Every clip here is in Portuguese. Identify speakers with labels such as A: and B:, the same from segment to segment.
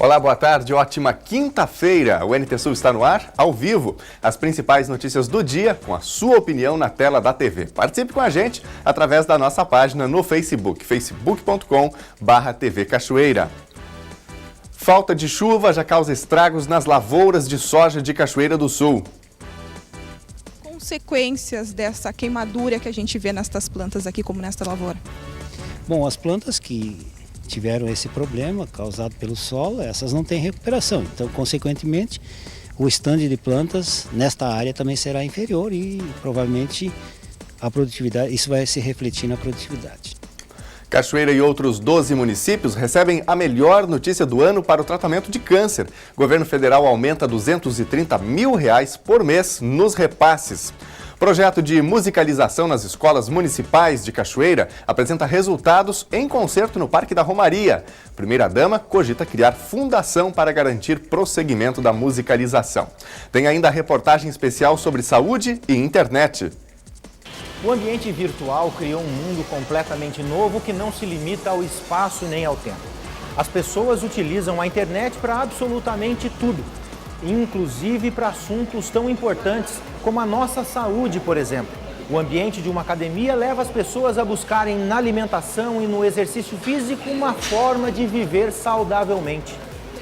A: Olá, boa tarde, ótima quinta-feira. O NT Sul está no ar, ao vivo. As principais notícias do dia, com a sua opinião na tela da TV. Participe com a gente através da nossa página no Facebook, facebook.com/TV Cachoeira. Falta de chuva já causa estragos nas lavouras de soja de Cachoeira do Sul.
B: Consequências dessa queimadura que a gente vê nestas plantas aqui, como nesta lavoura?
C: Bom, as plantas que tiveram esse problema causado pelo solo, essas não têm recuperação. Então, consequentemente, o estande de plantas nesta área também será inferior e provavelmente a produtividade, isso vai se refletir na produtividade.
A: Cachoeira e outros 12 municípios recebem a melhor notícia do ano para o tratamento de câncer. O governo federal aumenta R$230 mil por mês nos repasses. Projeto de musicalização nas escolas municipais de Cachoeira apresenta resultados em concerto no Parque da Romaria. Primeira-dama cogita criar fundação para garantir prosseguimento da musicalização. Tem ainda a reportagem especial sobre saúde e internet.
D: O ambiente virtual criou um mundo completamente novo que não se limita ao espaço nem ao tempo. As pessoas utilizam a internet para absolutamente tudo, inclusive para assuntos tão importantes como a nossa saúde, por exemplo. O ambiente de uma academia leva as pessoas a buscarem na alimentação e no exercício físico uma forma de viver saudavelmente.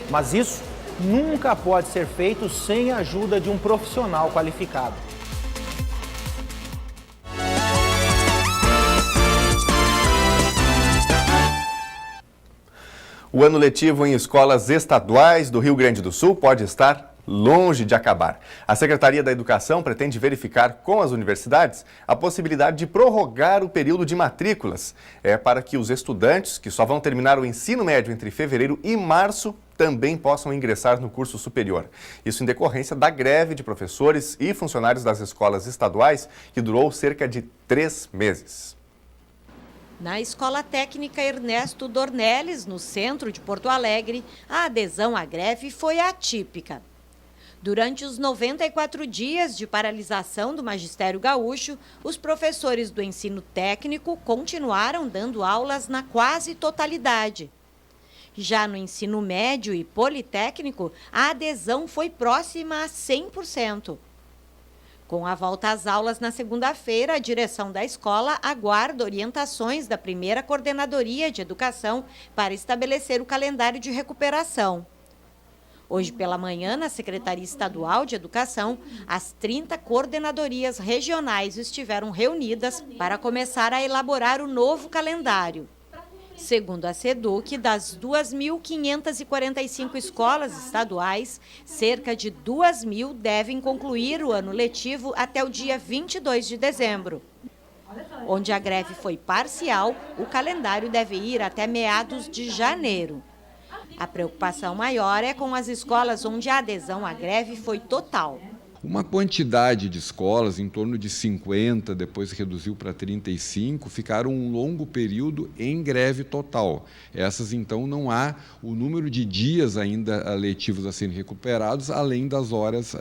D: Mas isso nunca pode ser feito sem a ajuda de um profissional qualificado.
A: O ano letivo em escolas estaduais do Rio Grande do Sul pode estar longe de acabar. A Secretaria da Educação pretende verificar com as universidades a possibilidade de prorrogar o período de matrículas. É para que os estudantes que só vão terminar o ensino médio entre fevereiro e março também possam ingressar no curso superior. Isso em decorrência da greve de professores e funcionários das escolas estaduais, que durou cerca de 3 meses.
E: Na Escola Técnica Ernesto Dornelles, no centro de Porto Alegre, a adesão à greve foi atípica. Durante os 94 dias de paralisação do magistério gaúcho, os professores do ensino técnico continuaram dando aulas na quase totalidade. Já no ensino médio e politécnico, a adesão foi próxima a 100%. Com a volta às aulas na segunda-feira, a direção da escola aguarda orientações da primeira Coordenadoria de Educação para estabelecer o calendário de recuperação. Hoje pela manhã, na Secretaria Estadual de Educação, as 30 coordenadorias regionais estiveram reunidas para começar a elaborar o novo calendário. Segundo a SEDUC, das 2.545 escolas estaduais, cerca de 2.000 devem concluir o ano letivo até o dia 22 de dezembro. Onde a greve foi parcial, o calendário deve ir até meados de janeiro. A preocupação maior é com as escolas onde a adesão à greve foi total.
F: Uma quantidade de escolas, em torno de 50, depois reduziu para 35, ficaram um longo período em greve total. Essas, então, não há o número de dias ainda letivos a serem recuperados, além das horas.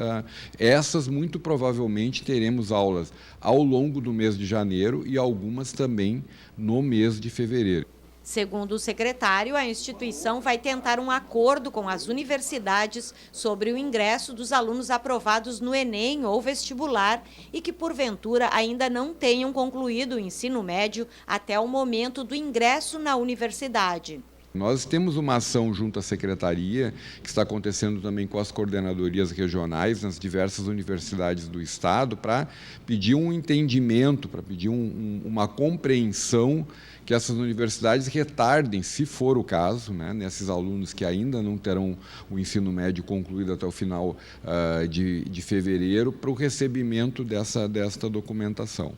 F: Essas, muito provavelmente, teremos aulas ao longo do mês de janeiro e algumas também no mês de fevereiro.
E: Segundo o secretário, a instituição vai tentar um acordo com as universidades sobre o ingresso dos alunos aprovados no Enem ou vestibular e que, porventura, ainda não tenham concluído o ensino médio até o momento do ingresso na universidade.
F: Nós temos uma ação junto à Secretaria, que está acontecendo também com as coordenadorias regionais nas diversas universidades do Estado, para pedir um entendimento, para pedir uma compreensão que essas universidades retardem, se for o caso, né, nesses alunos que ainda não terão o ensino médio concluído até o final de fevereiro, para o recebimento desta documentação.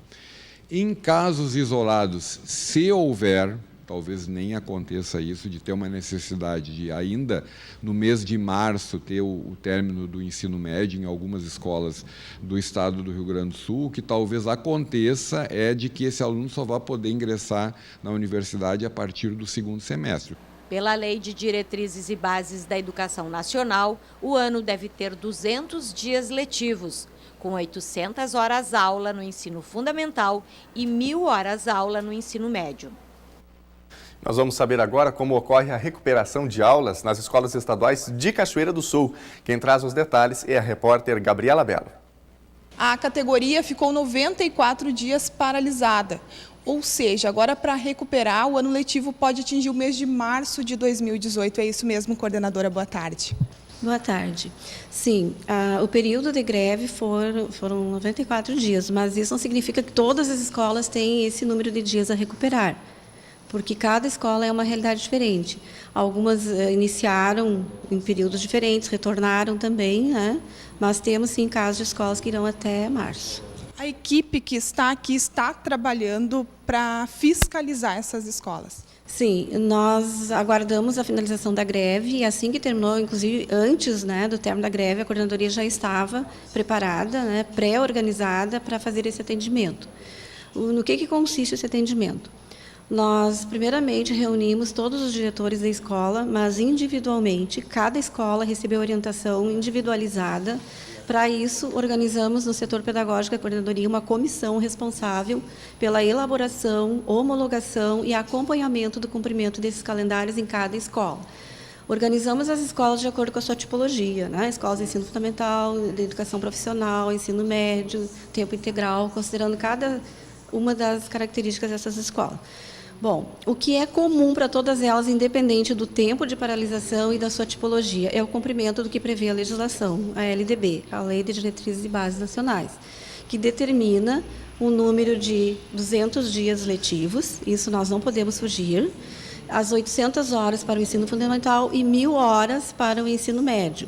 F: Em casos isolados, se houver, talvez nem aconteça isso, de ter uma necessidade de ainda no mês de março ter o término do ensino médio em algumas escolas do estado do Rio Grande do Sul, o que talvez aconteça é de que esse aluno só vai poder ingressar na universidade a partir do segundo semestre.
E: Pela Lei de Diretrizes e Bases da Educação Nacional, o ano deve ter 200 dias letivos, com 800 horas-aula no ensino fundamental e 1.000 horas-aula no ensino médio.
A: Nós vamos saber agora como ocorre a recuperação de aulas nas escolas estaduais de Cachoeira do Sul. Quem traz os detalhes é a repórter Gabriela Bello.
B: A categoria ficou 94 dias paralisada. Ou seja, agora para recuperar, o ano letivo pode atingir o mês de março de 2018. É isso mesmo, coordenadora, boa tarde.
G: Boa tarde. Sim, o período de greve foram 94 dias, mas isso não significa que todas as escolas têm esse número de dias a recuperar, porque cada escola é uma realidade diferente. Algumas iniciaram em períodos diferentes, retornaram também, né? Mas temos, sim, casos de escolas que irão até março.
B: A equipe que está aqui está trabalhando para fiscalizar essas escolas.
G: Sim, nós aguardamos a finalização da greve e assim que terminou, inclusive antes, né, do término da greve, a coordenadoria já estava preparada, né, pré-organizada para fazer esse atendimento. No que consiste esse atendimento? Nós, primeiramente, reunimos todos os diretores da escola, mas individualmente, cada escola recebeu orientação individualizada. Para isso, organizamos no setor pedagógico da coordenadoria uma comissão responsável pela elaboração, homologação e acompanhamento do cumprimento desses calendários em cada escola. Organizamos as escolas de acordo com a sua tipologia, né? Escolas de ensino fundamental, de educação profissional, ensino médio, tempo integral, considerando cada uma das características dessas escolas. Bom, o que é comum para todas elas, independente do tempo de paralisação e da sua tipologia, é o cumprimento do que prevê a legislação, a LDB, a Lei de Diretrizes e Bases Nacionais, que determina um número de 200 dias letivos, isso nós não podemos fugir, as 800 horas para o ensino fundamental e 1.000 horas para o ensino médio.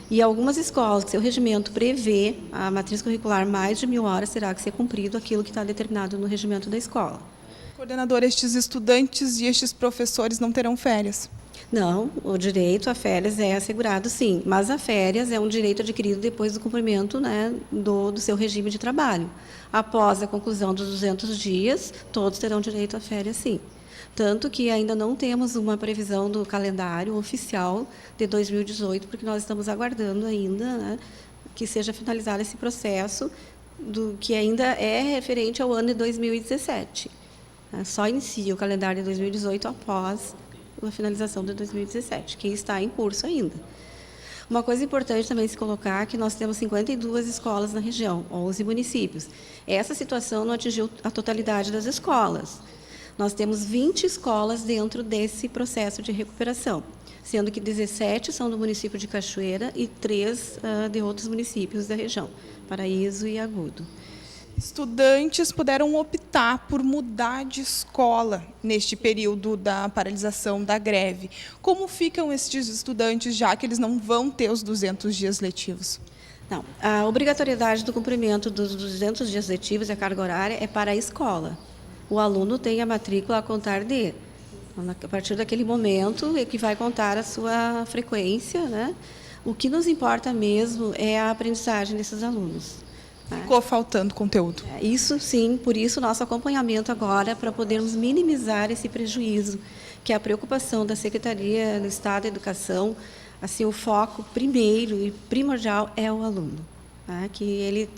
G: E algumas escolas que seu regimento prevê a matriz curricular mais de 1.000 horas, terá que ser cumprido aquilo que está determinado no regimento da escola.
B: Coordenadora, estes estudantes e estes professores não terão férias?
G: Não, o direito a férias é assegurado, sim, mas a férias é um direito adquirido depois do cumprimento, né, do seu regime de trabalho. Após a conclusão dos 200 dias, todos terão direito a férias, sim. Tanto que ainda não temos uma previsão do calendário oficial de 2018, porque nós estamos aguardando ainda, né, que seja finalizado esse processo do que ainda é referente ao ano de 2017. Só inicia o calendário de 2018 após a finalização de 2017, que está em curso ainda. Uma coisa importante também se colocar é que nós temos 52 escolas na região, 11 municípios. Essa situação não atingiu a totalidade das escolas. Nós temos 20 escolas dentro desse processo de recuperação, sendo que 17 são do município de Cachoeira e 3 de outros municípios da região, Paraíso e Agudo.
B: Estudantes puderam optar por mudar de escola neste período da paralisação da greve. Como ficam estes estudantes, já que eles não vão ter os 200 dias letivos?
G: Não, a obrigatoriedade do cumprimento dos 200 dias letivos e a carga horária é para a escola. O aluno tem a matrícula a contar de. A partir daquele momento é que vai contar a sua frequência, né? O que nos importa mesmo é a aprendizagem desses alunos.
B: Ficou faltando conteúdo.
G: Isso sim, por isso nosso acompanhamento agora, para podermos minimizar esse prejuízo, que é a preocupação da Secretaria do Estado da Educação, assim, o foco primeiro e primordial é o aluno. Tá? Que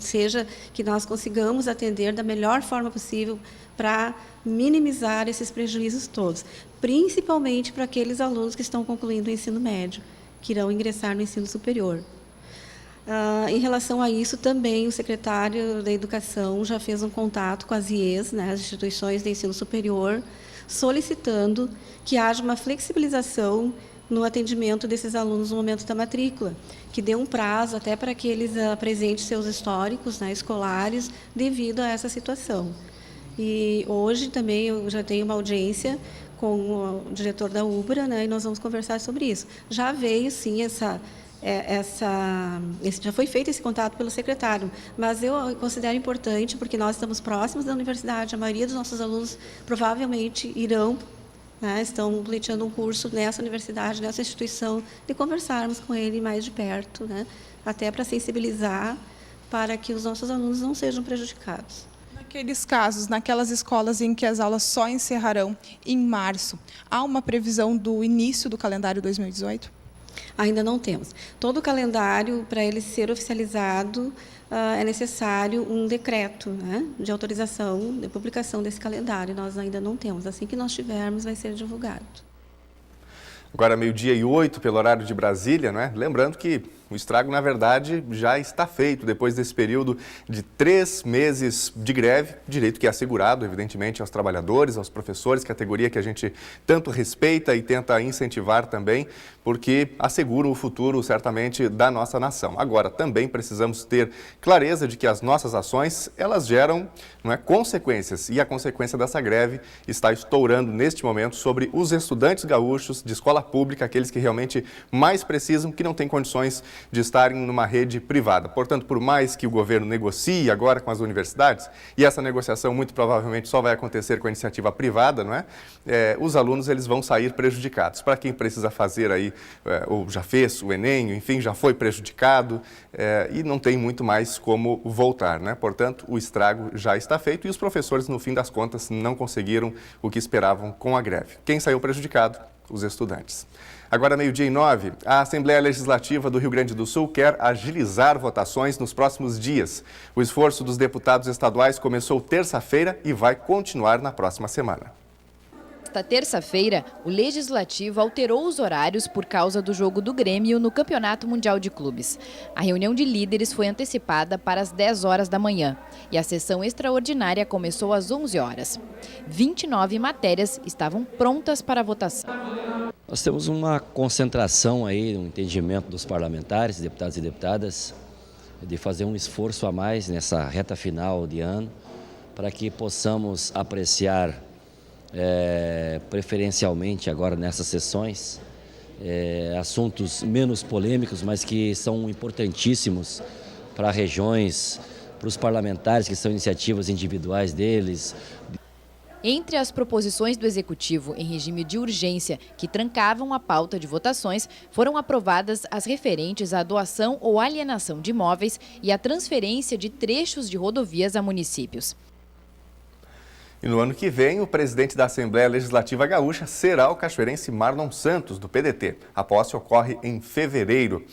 G: nós consigamos atender da melhor forma possível para minimizar esses prejuízos todos, principalmente para aqueles alunos que estão concluindo o ensino médio, que irão ingressar no ensino superior. Em relação a isso, também o secretário da Educação já fez um contato com as IES, né, as instituições de ensino superior, solicitando que haja uma flexibilização no atendimento desses alunos no momento da matrícula, que dê um prazo até para que eles apresentem seus históricos, né, escolares devido a essa situação. E hoje também eu já tenho uma audiência com o diretor da UBRA, né, e nós vamos conversar sobre isso. Já veio, sim, já foi feito esse contato pelo secretário, mas eu considero importante porque nós estamos próximos da universidade, a maioria dos nossos alunos provavelmente irão, né, estão pleiteando um curso nessa universidade, nessa instituição, de conversarmos com ele mais de perto, né, até para sensibilizar para que os nossos alunos não sejam prejudicados.
B: Naqueles casos, naquelas escolas em que as aulas só encerrarão em março, há uma previsão do início do calendário 2018?
G: Ainda não temos. Todo o calendário, para ele ser oficializado, é necessário um decreto, né, de autorização de publicação desse calendário. Nós ainda não temos. Assim que nós tivermos, vai ser divulgado.
A: Agora, 12h08, pelo horário de Brasília, não é? Lembrando que o estrago, na verdade, já está feito depois desse período de 3 meses de greve, direito que é assegurado, evidentemente, aos trabalhadores, aos professores, categoria que a gente tanto respeita e tenta incentivar também, porque assegura o futuro, certamente, da nossa nação. Agora, também precisamos ter clareza de que as nossas ações, elas geram, não é, consequências, e a consequência dessa greve está estourando neste momento sobre os estudantes gaúchos de escola pública, aqueles que realmente mais precisam, que não têm condições de estarem numa rede privada. Portanto, por mais que o governo negocie agora com as universidades, e essa negociação muito provavelmente só vai acontecer com a iniciativa privada, não é? Os alunos eles vão sair prejudicados. Para quem precisa fazer aí, ou já fez o Enem, enfim, já foi prejudicado e não tem muito mais como voltar, né? Portanto, o estrago já está feito e os professores, no fim das contas, não conseguiram o que esperavam com a greve. Quem saiu prejudicado? Os estudantes. Agora, 12h09, a Assembleia Legislativa do Rio Grande do Sul quer agilizar votações nos próximos dias. O esforço dos deputados estaduais começou terça-feira e vai continuar na próxima semana.
H: Esta terça-feira, o Legislativo alterou os horários por causa do jogo do Grêmio no Campeonato Mundial de Clubes. A reunião de líderes foi antecipada para as 10 horas da manhã e a sessão extraordinária começou às 11 horas. 29 matérias estavam prontas para votação.
I: Nós temos uma concentração aí, um entendimento dos parlamentares, deputados e deputadas, de fazer um esforço a mais nessa reta final de ano para que possamos apreciar preferencialmente agora nessas sessões assuntos menos polêmicos, mas que são importantíssimos para regiões, para os parlamentares, que são iniciativas individuais deles.
H: Entre as proposições do Executivo em regime de urgência que trancavam a pauta de votações, foram aprovadas as referentes à doação ou alienação de imóveis e à transferência de trechos de rodovias a municípios.
A: E no ano que vem, o presidente da Assembleia Legislativa Gaúcha será o cachoeirense Marlon Santos, do PDT. A posse ocorre em fevereiro.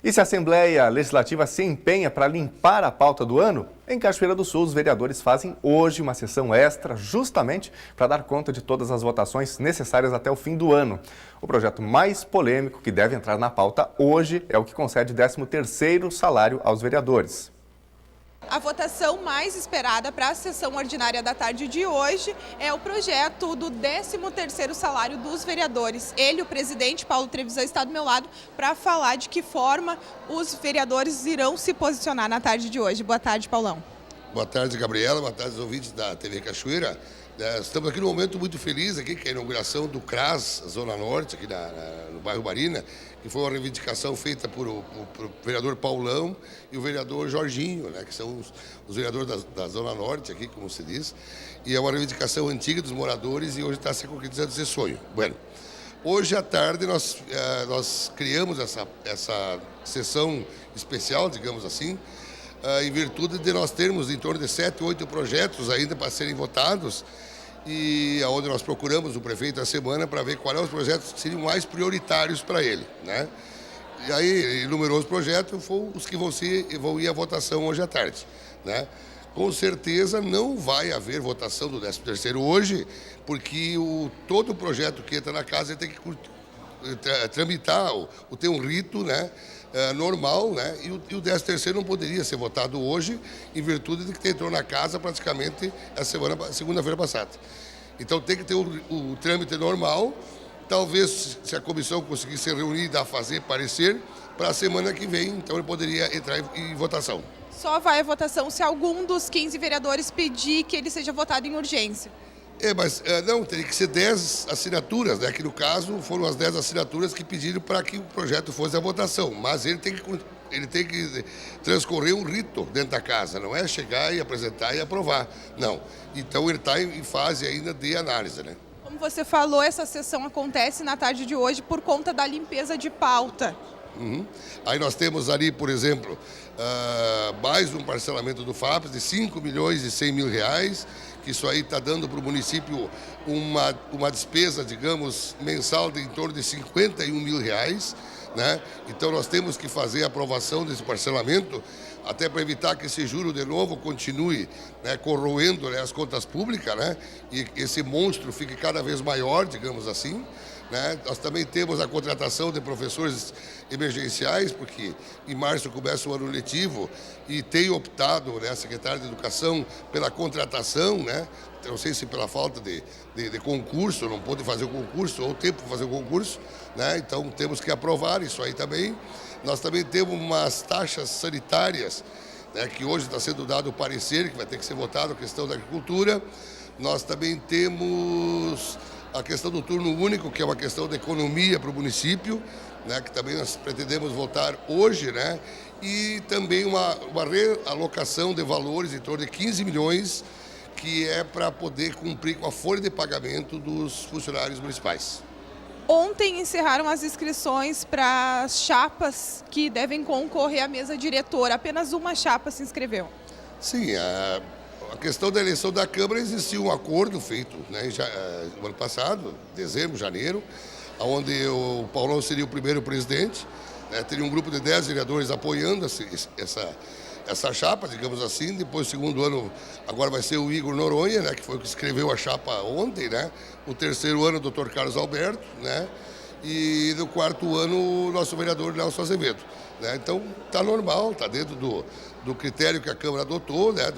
A: E se a Assembleia Legislativa se empenha para limpar a pauta do ano, em Cachoeira do Sul, os vereadores fazem hoje uma sessão extra justamente para dar conta de todas as votações necessárias até o fim do ano. O projeto mais polêmico que deve entrar na pauta hoje é o que concede 13º salário aos vereadores.
B: A votação mais esperada para a sessão ordinária da tarde de hoje é o projeto do 13º salário dos vereadores. Ele, o presidente Paulo Trevisan, está do meu lado para falar de que forma os vereadores irão se posicionar na tarde de hoje. Boa tarde, Paulão.
J: Boa tarde, Gabriela. Boa tarde aos ouvintes da TV Cachoeira. Estamos aqui num momento muito feliz, aqui, que é a inauguração do CRAS, Zona Norte, aqui no bairro Marina, que foi uma reivindicação feita por o vereador Paulão e o vereador Jorginho, né, que são os vereadores da Zona Norte, aqui, como se diz, e é uma reivindicação antiga dos moradores e hoje está se concretizando esse sonho. Bueno, hoje à tarde nós criamos essa sessão especial, digamos assim, em virtude de nós termos em torno de 7, 8 projetos ainda para serem votados, e onde nós procuramos o prefeito a semana para ver quais os projetos que seriam mais prioritários para ele, né? E aí ele enumerou os projetos, foram os que vão ir à votação hoje à tarde, né? Com certeza não vai haver votação do 13º hoje, porque todo o projeto que entra na casa tem que tramitar, ter um rito, né? Normal, né? E o 13º não poderia ser votado hoje, em virtude de que entrou na casa praticamente segunda-feira passada. Então tem que ter o trâmite normal. Talvez, se a comissão conseguir se reunir e fazer parecer, para a semana que vem, então ele poderia entrar em votação.
B: Só vai à votação se algum dos 15 vereadores pedir que ele seja votado em urgência.
J: Mas não, teria que ser 10 assinaturas, né? Que no caso foram as 10 assinaturas que pediram para que o projeto fosse à votação. Mas ele tem que transcorrer um rito dentro da casa, não é chegar e apresentar e aprovar, não. Então ele está em fase ainda de análise, né?
B: Como você falou, essa sessão acontece na tarde de hoje por conta da limpeza de pauta.
J: Uhum. Aí nós temos ali, por exemplo, mais um parcelamento do FAPES de R$5.100.000, que isso aí está dando para o município uma despesa, digamos, mensal de em torno de R$51.000, né? Então nós temos que fazer a aprovação desse parcelamento até para evitar que esse juro de novo continue, né, corroendo, né, as contas públicas, né, e esse monstro fique cada vez maior, digamos assim. Né? Nós também temos a contratação de professores emergenciais, porque em março começa o ano letivo e tem optado, né, a secretária de Educação pela contratação, né? Não sei se pela falta de concurso, não pôde fazer o concurso, ou tempo para fazer o concurso, né? Então temos que aprovar isso aí também. Nós também temos umas taxas sanitárias, né, que hoje está sendo dado o parecer, que vai ter que ser votado a questão da agricultura. Nós também temos a questão do turno único, que é uma questão de economia para o município, né, que também nós pretendemos votar hoje, né, e também uma realocação de valores em torno de 15 milhões, que é para poder cumprir com a folha de pagamento dos funcionários municipais.
B: Ontem encerraram as inscrições para as chapas que devem concorrer à mesa diretora. Apenas uma chapa se inscreveu.
J: Sim, a questão da eleição da Câmara, existia um acordo feito, né, no ano passado, dezembro, janeiro, onde o Paulão seria o primeiro presidente, né, teria um grupo de 10 vereadores apoiando essa chapa, digamos assim. Depois, o segundo ano, agora vai ser o Igor Noronha, né, que foi o que escreveu a chapa ontem, né? O terceiro ano, o Dr. Carlos Alberto, né? E no quarto ano, o nosso vereador Nelson Azevedo, né? Então, está normal, está dentro do critério que a Câmara adotou, né?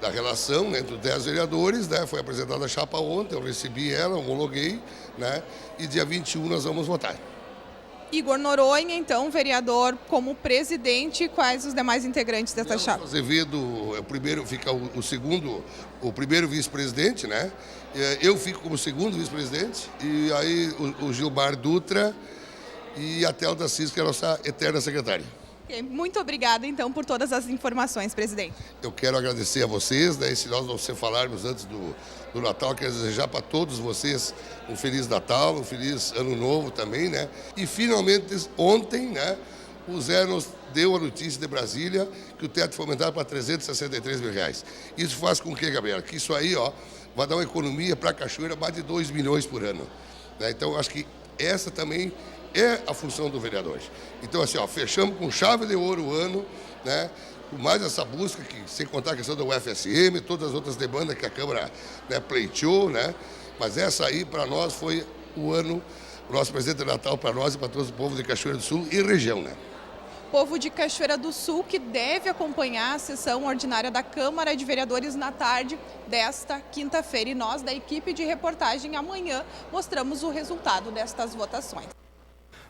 J: Da relação, né, entre os 10 vereadores, né? Foi apresentada a chapa ontem, eu recebi ela, homologuei, né? E dia 21 nós vamos votar.
B: Igor Noronha, então, vereador como presidente, quais os demais integrantes dessa chapa?
J: Azevedo é o primeiro, fica o primeiro vice-presidente, né? Eu fico como segundo vice-presidente, e aí o Gilmar Dutra e a Thelda Cis, que é a nossa eterna secretária.
B: Muito obrigada, então, por todas as informações, presidente.
J: Eu quero agradecer a vocês, né? E se nós não se falarmos antes do Natal, quero desejar para todos vocês um Feliz Natal, um Feliz Ano Novo também, né? E finalmente, ontem, né, o Zé nos deu a notícia de Brasília que o teto foi aumentado para R$363 mil. Isso faz com que, Gabriela, que isso aí, ó, vai dar uma economia para a Cachoeira mais de 2 milhões por ano, né? Então, eu acho que essa também é a função do vereador. Então, assim, ó, fechamos com chave de ouro o ano, né? Com mais essa busca, que, sem contar a questão do UFSM, todas as outras demandas que a Câmara, né, pleiteou, né? Mas essa aí, para nós, foi o ano, o nosso presente de Natal para nós e para todo o povo de Cachoeira do Sul e região, né?
B: Povo de Cachoeira do Sul que deve acompanhar a sessão ordinária da Câmara de Vereadores na tarde desta quinta-feira. E nós, da equipe de reportagem, amanhã mostramos o resultado destas votações.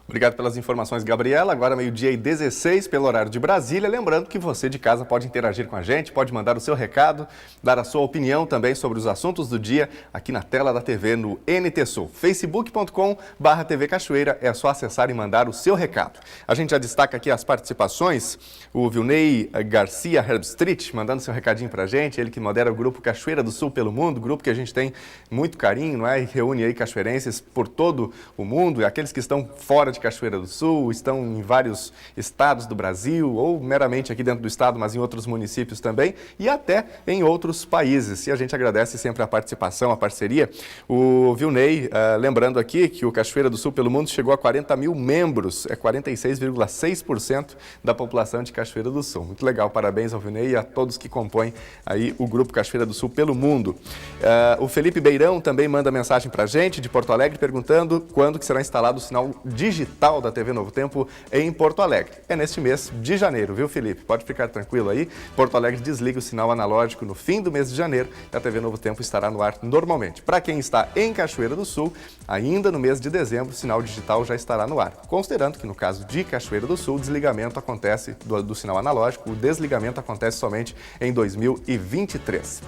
A: Obrigado pelas informações, Gabriela. Agora, 12h16, pelo horário de Brasília. Lembrando que você de casa pode interagir com a gente, pode mandar o seu recado, dar a sua opinião também sobre os assuntos do dia aqui na tela da TV no NT Sul. facebook.com/TV Cachoeira, é só acessar e mandar o seu recado. A gente já destaca aqui as participações. O Vilney Garcia Herbstreet mandando seu recadinho pra gente, ele que modera o grupo Cachoeira do Sul pelo Mundo, grupo que a gente tem muito carinho, não é? E reúne aí cachoeirenses por todo o mundo, e aqueles que estão fora de Cachoeira do Sul, estão em vários estados do Brasil, ou meramente aqui dentro do estado, mas em outros municípios também, e até em outros países. E a gente agradece sempre a participação, a parceria. O Vilney, lembrando aqui que o Cachoeira do Sul pelo Mundo chegou a 40 mil membros, é 46,6% da população de Cachoeira do Sul. Muito legal, parabéns ao Vilney e a todos que compõem aí o grupo Cachoeira do Sul pelo Mundo. O Felipe Beirão também manda mensagem pra gente de Porto Alegre, perguntando quando que será instalado o sinal digital da TV Novo Tempo em Porto Alegre. É neste mês de janeiro, viu, Felipe? Pode ficar tranquilo aí. Porto Alegre desliga o sinal analógico no fim do mês de janeiro e a TV Novo Tempo estará no ar normalmente. Para quem está em Cachoeira do Sul, ainda no mês de dezembro, o sinal digital já estará no ar. Considerando que no caso de Cachoeira do Sul, o desligamento acontece do sinal analógico, o desligamento acontece somente em 2023.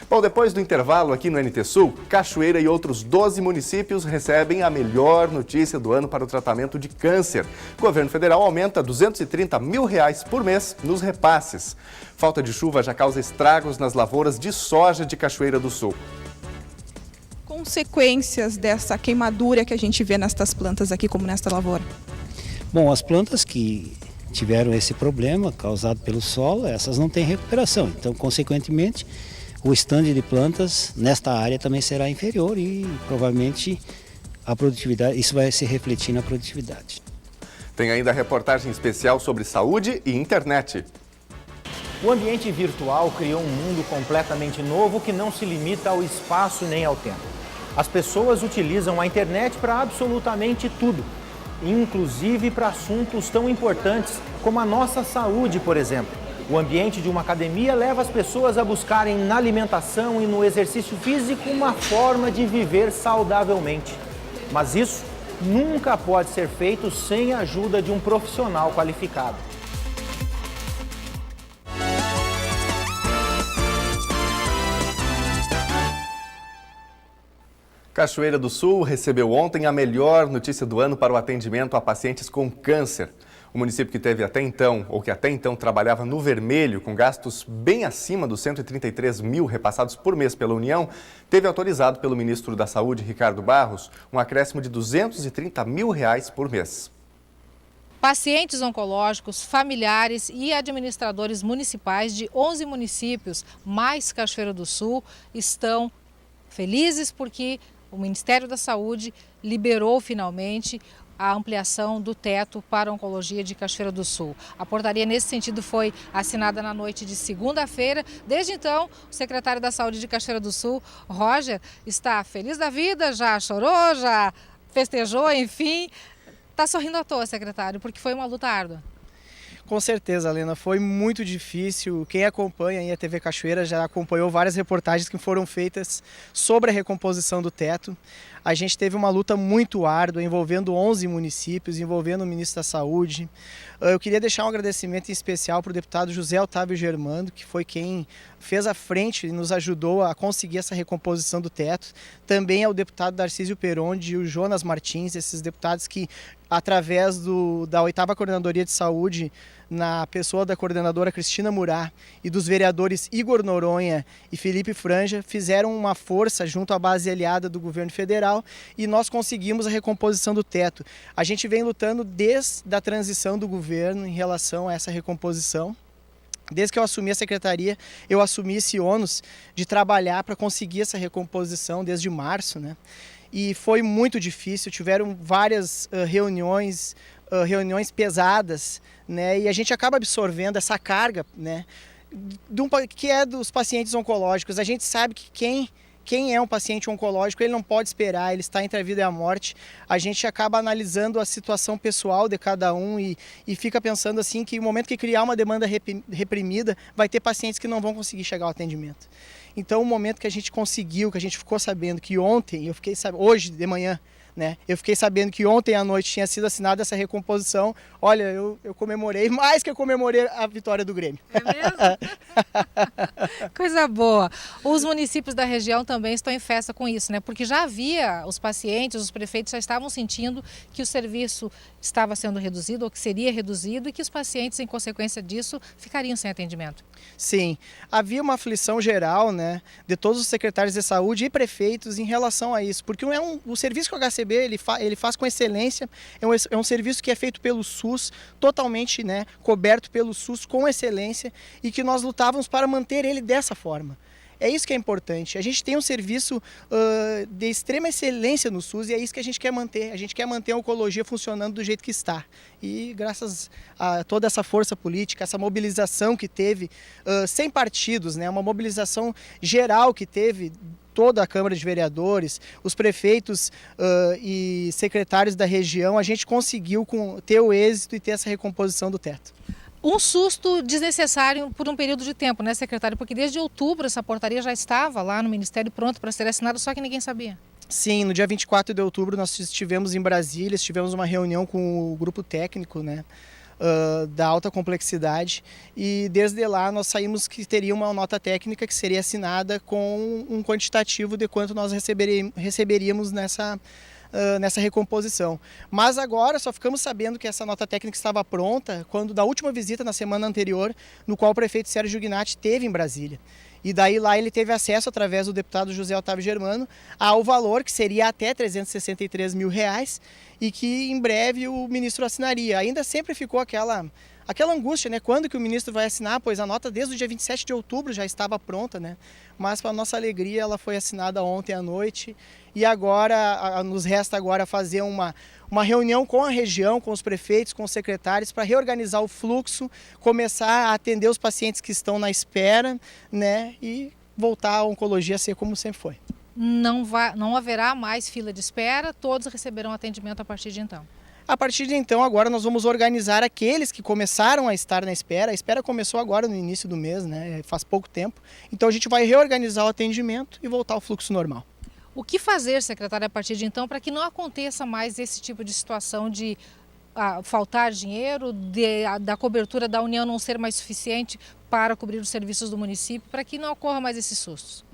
A: Bom, depois do intervalo aqui no NT Sul, Cachoeira e outros 12 municípios recebem a melhor notícia do ano para o tratamento de câncer. O governo federal aumenta R$230 mil por mês nos repasses. Falta de chuva já causa estragos nas lavouras de soja de Cachoeira do Sul.
B: Consequências dessa queimadura que a gente vê nestas plantas aqui, como nesta lavoura?
C: Bom, as plantas que tiveram esse problema causado pelo solo, essas não têm recuperação. Então, consequentemente, o estande de plantas nesta área também será inferior e provavelmente a produtividade, isso vai se refletir na produtividade.
A: Tem ainda reportagem especial sobre saúde e internet.
D: O ambiente virtual criou um mundo completamente novo que não se limita ao espaço nem ao tempo. As pessoas utilizam a internet para absolutamente tudo, inclusive para assuntos tão importantes como a nossa saúde, por exemplo. O ambiente de uma academia leva as pessoas a buscarem na alimentação e no exercício físico uma forma de viver saudavelmente. Mas isso nunca pode ser feito sem a ajuda de um profissional qualificado.
A: Cachoeira do Sul recebeu ontem a melhor notícia do ano para o atendimento a pacientes com câncer. O município que teve até então trabalhava no vermelho, com gastos bem acima dos 133 mil repassados por mês pela União, teve autorizado pelo ministro da Saúde, Ricardo Barros, um acréscimo de R$ 230 mil por mês.
K: Pacientes oncológicos, familiares e administradores municipais de 11 municípios, mais Cachoeira do Sul, estão felizes porque o Ministério da Saúde liberou finalmente a ampliação do teto para a oncologia de Cachoeira do Sul. A portaria nesse sentido foi assinada na noite de segunda-feira. Desde então, o secretário da Saúde de Cachoeira do Sul, Roger, está feliz da vida, já chorou, já festejou, enfim. Está sorrindo à toa, secretário, porque foi uma luta árdua.
L: Com certeza, Lena, foi muito difícil. Quem acompanha aí a TV Cachoeira já acompanhou várias reportagens que foram feitas sobre a recomposição do teto. A gente teve uma luta muito árdua, envolvendo 11 municípios, envolvendo o ministro da Saúde. Eu queria deixar um agradecimento em especial para o deputado José Otávio Germando, que foi quem fez a frente e nos ajudou a conseguir essa recomposição do teto. Também ao deputado Darcísio Perondi e o Jonas Martins, esses deputados que, através da 8ª Coordenadoria de Saúde, na pessoa da coordenadora Cristina Murá e dos vereadores Igor Noronha e Felipe Franja, fizeram uma força junto à base aliada do governo federal e nós conseguimos a recomposição do teto. A gente vem lutando desde a transição do governo em relação a essa recomposição. Desde que eu assumi a secretaria, eu assumi esse ônus de trabalhar para conseguir essa recomposição desde março, né? E foi muito difícil, tiveram várias reuniões pesadas, né? E a gente acaba absorvendo essa carga, né? Que é dos pacientes oncológicos. A gente sabe que quem é um paciente oncológico, ele não pode esperar, ele está entre a vida e a morte. A gente acaba analisando a situação pessoal de cada um e fica pensando assim que no momento que criar uma demanda reprimida, vai ter pacientes que não vão conseguir chegar ao atendimento. Então, o momento que a gente conseguiu, que a gente ficou sabendo que ontem, hoje de manhã, né, eu fiquei sabendo que ontem à noite tinha sido assinada essa recomposição. Olha, eu comemorei, mais que eu comemorei a vitória do Grêmio.
K: É mesmo? Coisa boa. Os municípios da região também estão em festa com isso, né? Porque já havia, os pacientes, os prefeitos já estavam sentindo que o serviço estava sendo reduzido ou que seria reduzido e que os pacientes, em consequência disso, ficariam sem atendimento.
L: Sim, havia uma aflição geral, né, de todos os secretários de saúde e prefeitos em relação a isso, porque o serviço que o HCB ele faz com excelência, é um serviço que é feito pelo SUS, totalmente, né, coberto pelo SUS com excelência e que nós lutávamos para manter ele dessa forma. É isso que é importante. A gente tem um serviço de extrema excelência no SUS e é isso que a gente quer manter. A gente quer manter a oncologia funcionando do jeito que está. E graças a toda essa força política, essa mobilização que teve, sem partidos, né, uma mobilização geral que teve toda a Câmara de Vereadores, os prefeitos e secretários da região, a gente conseguiu ter o êxito e ter essa recomposição do teto.
K: Um susto desnecessário por um período de tempo, né, secretário? Porque desde outubro essa portaria já estava lá no Ministério pronta para ser assinada, só que ninguém sabia.
L: Sim, no dia 24 de outubro nós estivemos em Brasília, tivemos uma reunião com o grupo técnico, né, da alta complexidade e desde lá nós saímos que teria uma nota técnica que seria assinada com um quantitativo de quanto nós receberíamos nessa recomposição. Mas agora só ficamos sabendo que essa nota técnica estava pronta quando da última visita na semana anterior, no qual o prefeito Sérgio Gnatti esteve em Brasília. E daí lá ele teve acesso, através do deputado José Otávio Germano, ao valor que seria até R$ 363 mil e que em breve o ministro assinaria. Ainda sempre ficou aquela aquela angústia, né? Quando que o ministro vai assinar? Pois a nota desde o dia 27 de outubro já estava pronta, né? Mas para nossa alegria ela foi assinada ontem à noite e agora nos resta agora fazer uma reunião com a região, com os prefeitos, com os secretários para reorganizar o fluxo, começar a atender os pacientes que estão na espera, né? E voltar a oncologia a ser como sempre foi.
K: Não haverá mais fila de espera, todos receberão atendimento a partir de então.
L: A partir de então, agora nós vamos organizar aqueles que começaram a estar na espera. A espera começou agora no início do mês, né? Faz pouco tempo. Então a gente vai reorganizar o atendimento e voltar ao fluxo normal.
K: O que fazer, secretária, a partir de então, para que não aconteça mais esse tipo de situação de faltar dinheiro, da cobertura da União não ser mais suficiente para cobrir os serviços do município, para que não ocorra mais esses sustos?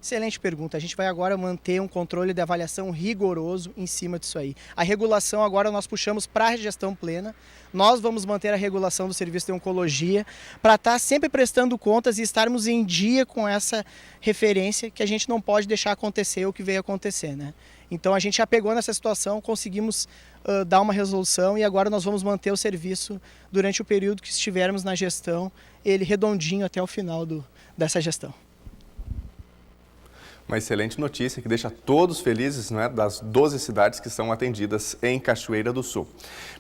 L: Excelente pergunta. A gente vai agora manter um controle de avaliação rigoroso em cima disso aí. A regulação agora nós puxamos para a gestão plena. Nós vamos manter a regulação do serviço de oncologia para estar sempre prestando contas e estarmos em dia com essa referência que a gente não pode deixar acontecer o que veio acontecer, né? Então a gente já pegou nessa situação, conseguimos dar uma resolução e agora nós vamos manter o serviço durante o período que estivermos na gestão, ele redondinho até o final dessa gestão.
A: Uma excelente notícia que deixa todos felizes, não é, das 12 cidades que são atendidas em Cachoeira do Sul.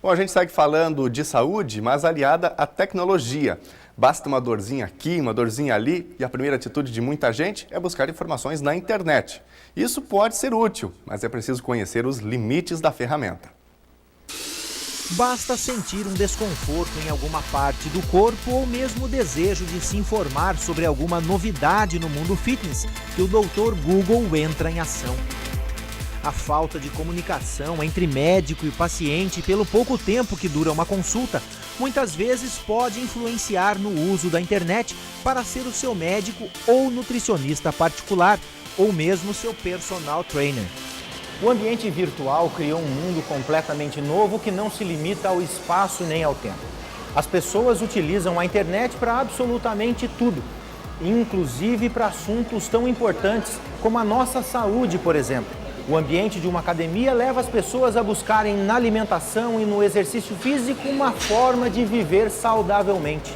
A: Bom, a gente segue falando de saúde, mas aliada à tecnologia. Basta uma dorzinha aqui, uma dorzinha ali, e a primeira atitude de muita gente é buscar informações na internet. Isso pode ser útil, mas é preciso conhecer os limites da ferramenta.
D: Basta sentir um desconforto em alguma parte do corpo ou mesmo o desejo de se informar sobre alguma novidade no mundo fitness que o Dr. Google entra em ação. A falta de comunicação entre médico e paciente pelo pouco tempo que dura uma consulta, muitas vezes pode influenciar no uso da internet para ser o seu médico ou nutricionista particular, ou mesmo seu personal trainer. O ambiente virtual criou um mundo completamente novo que não se limita ao espaço nem ao tempo. As pessoas utilizam a internet para absolutamente tudo, inclusive para assuntos tão importantes como a nossa saúde, por exemplo. O ambiente de uma academia leva as pessoas a buscarem na alimentação e no exercício físico uma forma de viver saudavelmente.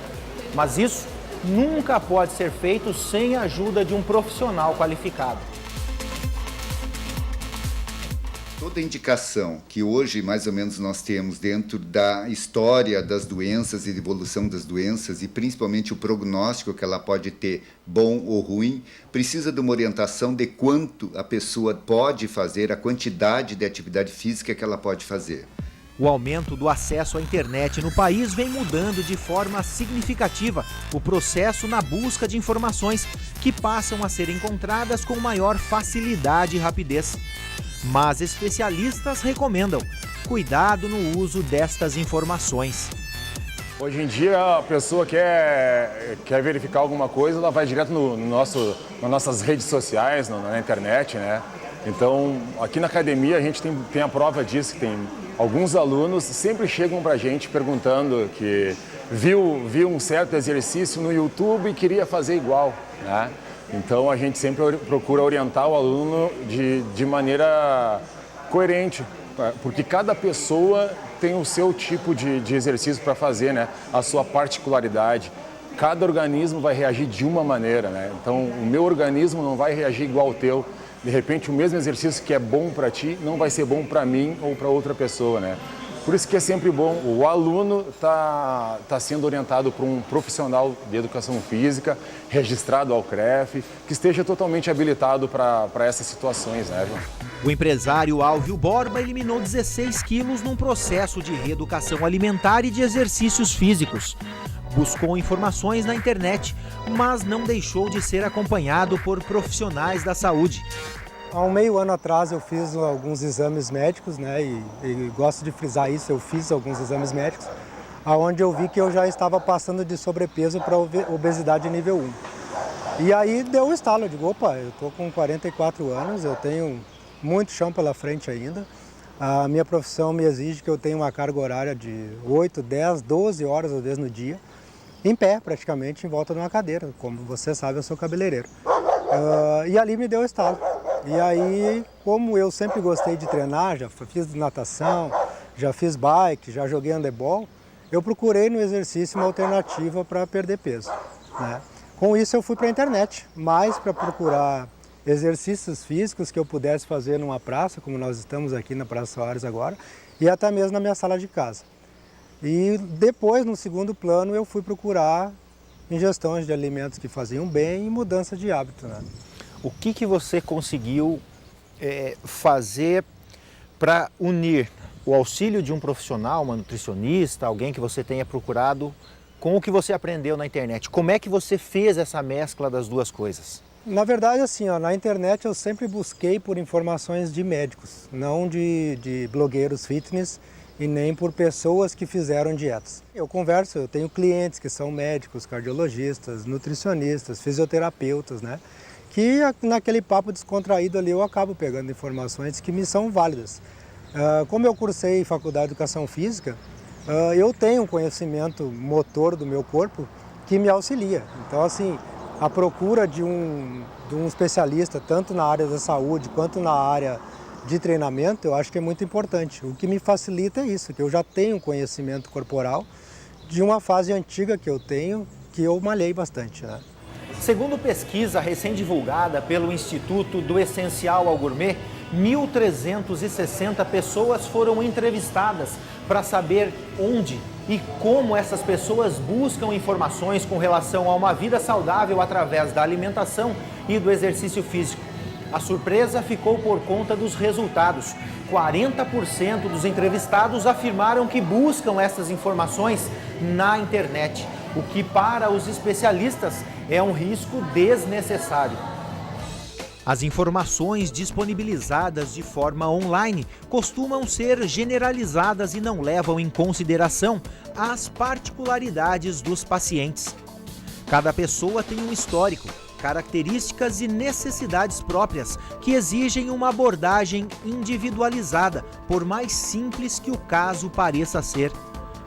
D: Mas isso nunca pode ser feito sem a ajuda de um profissional qualificado.
M: Toda indicação que hoje, mais ou menos, nós temos dentro da história das doenças e de evolução das doenças, e principalmente o prognóstico que ela pode ter, bom ou ruim, precisa de uma orientação de quanto a pessoa pode fazer, a quantidade de atividade física que ela pode fazer.
D: O aumento do acesso à internet no país vem mudando de forma significativa o processo na busca de informações que passam a ser encontradas com maior facilidade e rapidez. Mas especialistas recomendam cuidado no uso destas informações.
N: Hoje em dia a pessoa quer verificar alguma coisa, ela vai direto nas nossas redes sociais, na internet, né? Então, aqui na academia a gente tem a prova disso, que tem alguns alunos sempre chegam pra gente perguntando que viu um certo exercício no YouTube e queria fazer igual, né? Então a gente sempre procura orientar o aluno de maneira coerente, porque cada pessoa tem o seu tipo de exercício para fazer, né? A sua particularidade. Cada organismo vai reagir de uma maneira, né? Então o meu organismo não vai reagir igual ao teu. De repente o mesmo exercício que é bom para ti não vai ser bom para mim ou para outra pessoa, né? Por isso que é sempre bom o aluno tá sendo orientado por um profissional de educação física, registrado ao CREF, que esteja totalmente habilitado para essas situações, né?
D: O empresário Álvio Borba eliminou 16 quilos num processo de reeducação alimentar e de exercícios físicos. Buscou informações na internet, mas não deixou de ser acompanhado por profissionais da saúde.
O: Há meio ano atrás eu fiz alguns exames médicos, né, e gosto de frisar isso, eu fiz alguns exames médicos, onde eu vi que eu já estava passando de sobrepeso para obesidade nível 1. E aí deu um estalo, eu digo, opa, eu estou com 44 anos, eu tenho muito chão pela frente ainda, a minha profissão me exige que eu tenha uma carga horária de 8, 10, 12 horas às vezes no dia, em pé praticamente, em volta de uma cadeira, como você sabe, eu sou cabeleireiro. E ali me deu estalo. E aí, como eu sempre gostei de treinar, já fiz natação, já fiz bike, já joguei handebol, eu procurei no exercício uma alternativa para perder peso, né? Com isso eu fui para a internet, mais para procurar exercícios físicos que eu pudesse fazer numa praça, como nós estamos aqui na Praça Soares agora, e até mesmo na minha sala de casa. E depois, no segundo plano, eu fui procurar ingestões de alimentos que faziam bem e mudança de hábito, né?
D: O que você conseguiu fazer para unir o auxílio de um profissional, uma nutricionista, alguém que você tenha procurado, com o que você aprendeu na internet? Como é que você fez essa mescla das duas coisas?
O: Na verdade, assim, na internet eu sempre busquei por informações de médicos, não de blogueiros fitness e nem por pessoas que fizeram dietas. Eu converso, eu tenho clientes que são médicos, cardiologistas, nutricionistas, fisioterapeutas, né? Que naquele papo descontraído ali eu acabo pegando informações que me são válidas. Como eu cursei faculdade de educação física, eu tenho um conhecimento motor do meu corpo que me auxilia. Então, assim, a procura de um especialista, tanto na área da saúde quanto na área de treinamento, eu acho que é muito importante. O que me facilita é isso, que eu já tenho conhecimento corporal de uma fase antiga que eu tenho, que eu malhei bastante, né?
D: Segundo pesquisa recém-divulgada pelo Instituto do Essencial ao Gourmet, 1.360 pessoas foram entrevistadas para saber onde e como essas pessoas buscam informações com relação a uma vida saudável através da alimentação e do exercício físico. A surpresa ficou por conta dos resultados. 40% dos entrevistados afirmaram que buscam essas informações na internet, o que para os especialistas é um risco desnecessário. As informações disponibilizadas de forma online costumam ser generalizadas e não levam em consideração as particularidades dos pacientes. Cada pessoa tem um histórico, características e necessidades próprias que exigem uma abordagem individualizada, por mais simples que o caso pareça ser.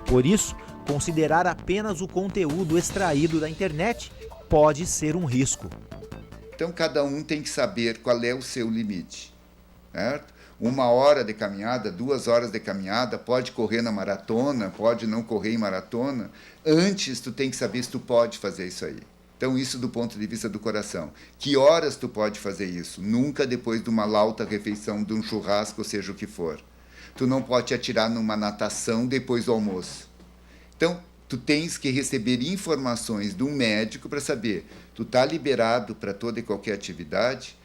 D: Por isso, considerar apenas o conteúdo extraído da internet pode ser um risco.
M: Então, cada um tem que saber qual é o seu limite, certo? 1 hora de caminhada, 2 horas de caminhada, pode correr na maratona, pode não correr em maratona. Antes, tu tem que saber se tu pode fazer isso aí. Então, isso do ponto de vista do coração. Que horas tu pode fazer isso? Nunca depois de uma lauta refeição, de um churrasco, seja o que for. Tu não pode te atirar numa natação depois do almoço. Então, tu tens que receber informações de um médico para saber, tu está liberado para toda e qualquer atividade.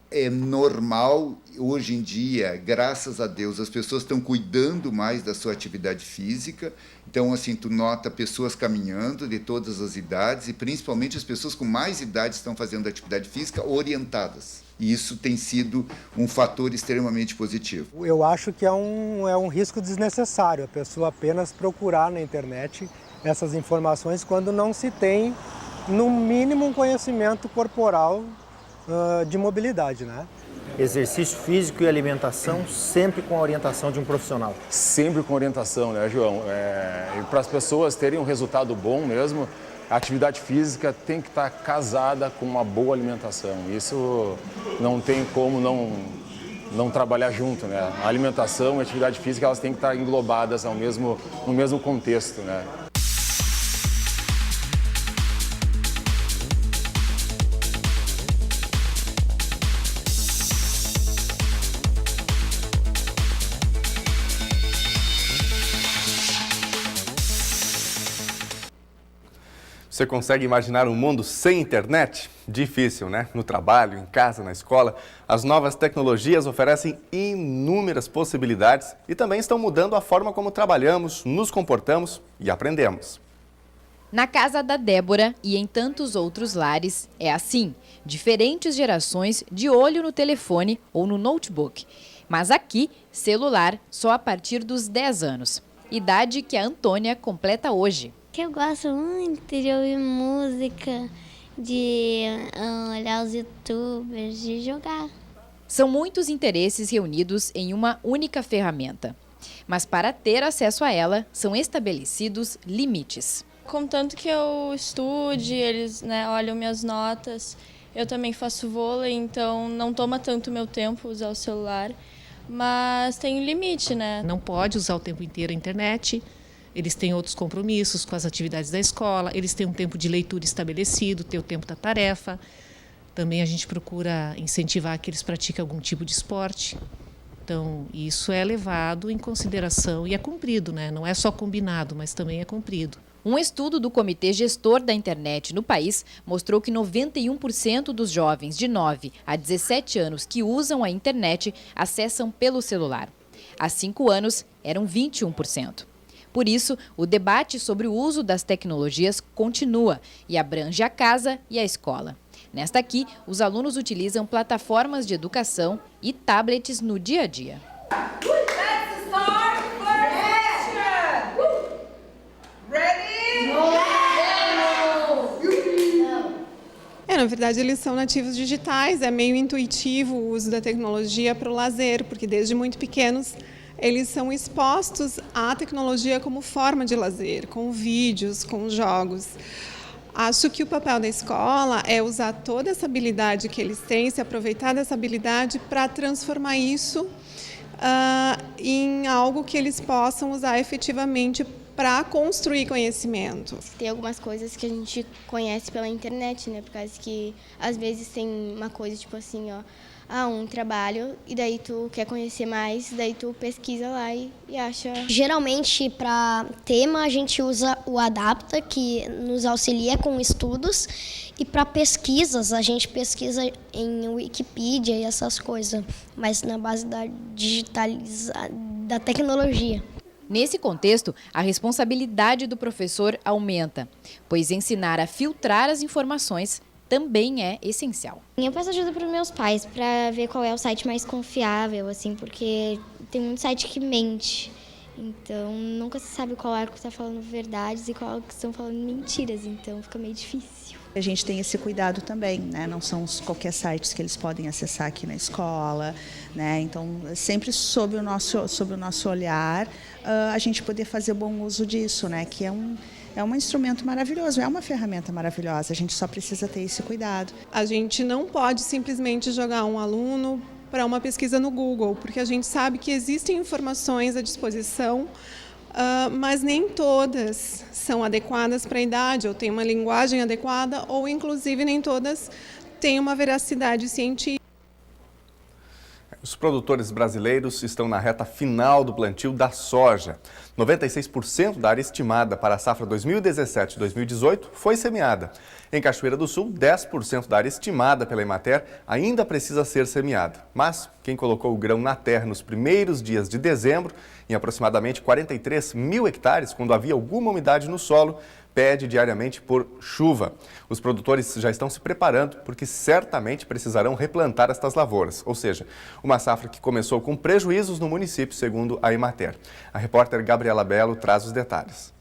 M: É normal, hoje em dia, graças a Deus, as pessoas estão cuidando mais da sua atividade física. Então, assim, tu nota pessoas caminhando de todas as idades e, principalmente, as pessoas com mais idade estão fazendo atividade física orientadas. E isso tem sido um fator extremamente positivo.
O: Eu acho que é um risco desnecessário a pessoa apenas procurar na internet essas informações quando não se tem, no mínimo, um conhecimento corporal de mobilidade, né?
D: Exercício físico e alimentação sempre com a orientação de um profissional.
N: Sempre com orientação, né, João? E para as pessoas terem um resultado bom mesmo, a atividade física tem que estar casada com uma boa alimentação. Isso não tem como não trabalhar junto, né? A alimentação e a atividade física, elas têm que estar englobadas no mesmo contexto, né?
A: Você consegue imaginar um mundo sem internet? Difícil, né? No trabalho, em casa, na escola, as novas tecnologias oferecem inúmeras possibilidades e também estão mudando a forma como trabalhamos, nos comportamos e aprendemos.
H: Na casa da Débora e em tantos outros lares, é assim, diferentes gerações de olho no telefone ou no notebook. Mas aqui, celular só a partir dos 10 anos, idade que a Antônia completa hoje.
P: Eu gosto muito de ouvir música, de olhar os youtubers, de jogar.
H: São muitos interesses reunidos em uma única ferramenta. Mas para ter acesso a ela, são estabelecidos limites.
Q: Contanto que eu estude, eles olham minhas notas. Eu também faço vôlei, então não toma tanto meu tempo usar o celular. Mas tem um limite, né?
R: Não pode usar o tempo inteiro a internet. eles têm outros compromissos com as atividades da escola, eles têm um tempo de leitura estabelecido, tem o tempo da tarefa. Também a gente procura incentivar que eles pratiquem algum tipo de esporte. Então, isso é levado em consideração e é cumprido, né? Não é só combinado, mas também é cumprido.
H: Um estudo do Comitê Gestor da Internet no país mostrou que 91% dos jovens de 9 a 17 anos que usam a internet acessam pelo celular. Há 5 anos, eram 21%. Por isso, o debate sobre o uso das tecnologias continua e abrange a casa e a escola. Nesta aqui, os alunos utilizam plataformas de educação e tablets no dia a dia.
S: Na verdade, eles são nativos digitais, é meio intuitivo o uso da tecnologia para o lazer, porque desde muito pequenos eles são expostos à tecnologia como forma de lazer, com vídeos, com jogos. Acho que o papel da escola é usar toda essa habilidade que eles têm, se aproveitar dessa habilidade para transformar isso em algo que eles possam usar efetivamente para construir conhecimento.
T: Tem algumas coisas que a gente conhece pela internet, né? Por causa que às vezes tem uma coisa tipo assim, um trabalho, e daí tu quer conhecer mais, daí tu pesquisa lá e acha.
P: Geralmente, para tema, a gente usa o Adapta, que nos auxilia com estudos, e para pesquisas, a gente pesquisa em Wikipedia e essas coisas, mas na base da da tecnologia.
H: Nesse contexto, a responsabilidade do professor aumenta, pois ensinar a filtrar as informações também é essencial.
P: Eu peço ajuda para os meus pais para ver qual é o site mais confiável, assim, porque tem muito site que mente. Então, nunca se sabe qual é que está falando verdades e qual que estão falando mentiras, então fica meio difícil.
U: A gente tem esse cuidado também, né? Não são qualquer sites que eles podem acessar aqui na escola, né? Então, sempre sob o nosso olhar, a gente poder fazer bom uso disso, né? Que é um instrumento maravilhoso, é uma ferramenta maravilhosa, a gente só precisa ter esse cuidado.
S: A gente não pode simplesmente jogar um aluno para uma pesquisa no Google, porque a gente sabe que existem informações à disposição, mas nem todas são adequadas para a idade, ou têm uma linguagem adequada, ou inclusive nem todas têm uma veracidade científica.
A: Os produtores brasileiros estão na reta final do plantio da soja. 96% da área estimada para a safra 2017-2018 foi semeada. Em Cachoeira do Sul, 10% da área estimada pela Emater ainda precisa ser semeada. Mas quem colocou o grão na terra nos primeiros dias de dezembro, em aproximadamente 43 mil hectares, quando havia alguma umidade no solo, pede diariamente por chuva. Os produtores já estão se preparando porque certamente precisarão replantar estas lavouras, ou seja, uma safra que começou com prejuízos no município, segundo a Emater. A repórter Gabriela Belo traz os detalhes.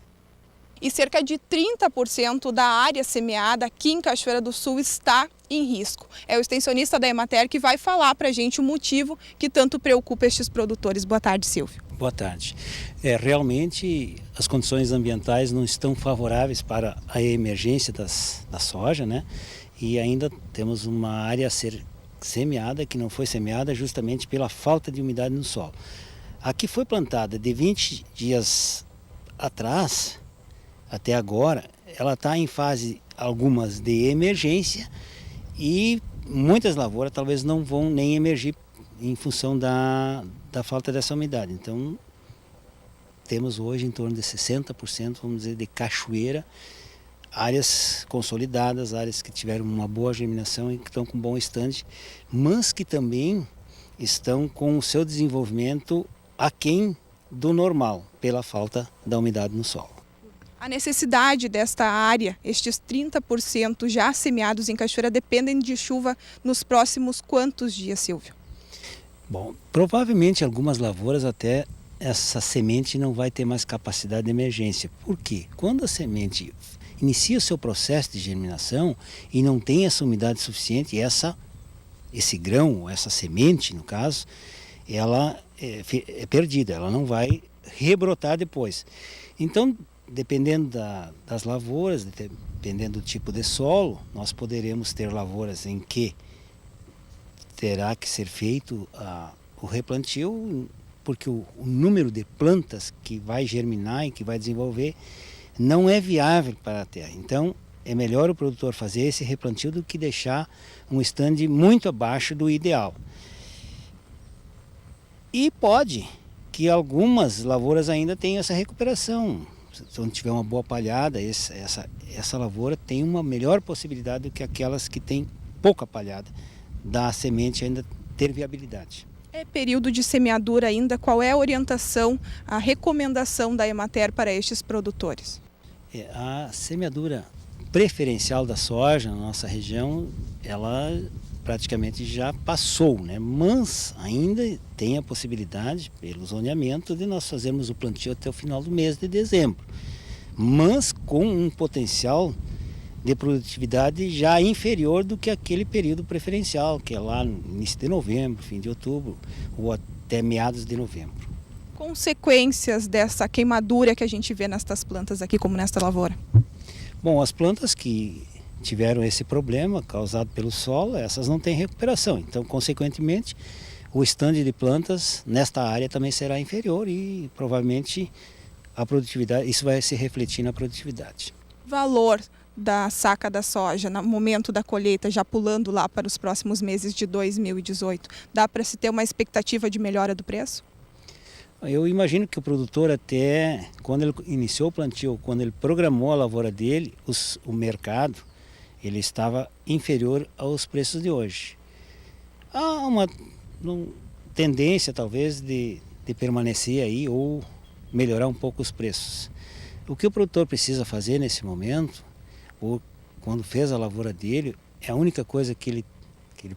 B: E cerca de 30% da área semeada aqui em Cachoeira do Sul está em risco. É o extensionista da Emater que vai falar para a gente o motivo que tanto preocupa estes produtores. Boa tarde, Silvio.
C: Boa tarde. Realmente as condições ambientais não estão favoráveis para a emergência da soja, né? E ainda temos uma área a ser semeada que não foi semeada justamente pela falta de umidade no solo. A que foi plantada de 20 dias atrás até agora, ela está em fase algumas de emergência e muitas lavouras talvez não vão nem emergir em função da falta dessa umidade. Então, temos hoje em torno de 60%, vamos dizer, de cachoeira, áreas consolidadas, áreas que tiveram uma boa germinação e que estão com bom estande, mas que também estão com o seu desenvolvimento aquém do normal, pela falta da umidade no solo.
B: A necessidade desta área, estes 30% já semeados em Cachoeira, dependem de chuva nos próximos quantos dias, Silvio?
C: Bom, provavelmente algumas lavouras até essa semente não vai ter mais capacidade de emergência. Por quê? Quando a semente inicia o seu processo de germinação e não tem essa umidade suficiente, esse grão, essa semente no caso, ela é perdida, ela não vai rebrotar depois. Então, dependendo das lavouras, dependendo do tipo de solo, nós poderemos ter lavouras em que terá que ser feito o replantio porque o número de plantas que vai germinar e que vai desenvolver não é viável para a terra. Então, é melhor o produtor fazer esse replantio do que deixar um estande muito abaixo do ideal. E pode que algumas lavouras ainda tenham essa recuperação. Se não tiver uma boa palhada, essa lavoura tem uma melhor possibilidade do que aquelas que têm pouca palhada, da semente ainda ter viabilidade.
B: É período de semeadura ainda, qual é a orientação, a recomendação da Emater para estes produtores?
C: A semeadura preferencial da soja na nossa região, ela praticamente já passou, né? Mas ainda tem a possibilidade, pelo zoneamento, de nós fazermos o plantio até o final do mês de dezembro. Mas com um potencial de produtividade já inferior do que aquele período preferencial, que é lá no início de novembro, fim de outubro, ou até meados de novembro.
B: Consequências dessa queimadura que a gente vê nestas plantas aqui, como nesta lavoura?
C: Bom, as plantas que tiveram esse problema causado pelo solo, essas não têm recuperação. Então, consequentemente, o estande de plantas nesta área também será inferior e provavelmente a produtividade, isso vai se refletir na produtividade.
B: Valor da saca da soja no momento da colheita, já pulando lá para os próximos meses de 2018, dá para se ter uma expectativa de melhora do preço?
C: Eu imagino que o produtor, até quando ele iniciou o plantio, quando ele programou a lavoura dele, o mercado ele estava inferior aos preços de hoje. Há uma tendência talvez de permanecer aí ou melhorar um pouco os preços. O que o produtor precisa fazer nesse momento, ou quando fez a lavoura dele, a única coisa que ele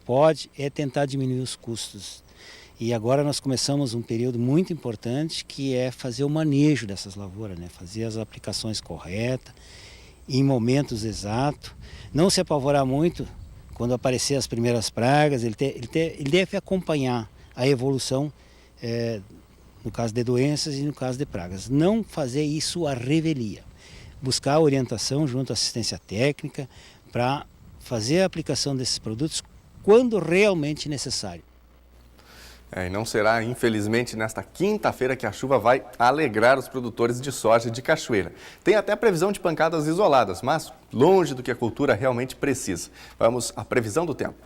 C: pode é tentar diminuir os custos. E agora nós começamos um período muito importante, que é fazer o manejo dessas lavouras, né? Fazer as aplicações corretas, em momentos exatos. Não se apavorar muito quando aparecer as primeiras pragas, ele deve acompanhar a evolução, no caso de doenças e no caso de pragas. Não fazer isso à revelia. Buscar orientação junto à assistência técnica para fazer a aplicação desses produtos quando realmente necessário.
A: E não será, infelizmente, nesta quinta-feira que a chuva vai alegrar os produtores de soja de Cachoeira. Tem até previsão de pancadas isoladas, mas longe do que a cultura realmente precisa. Vamos à previsão do tempo.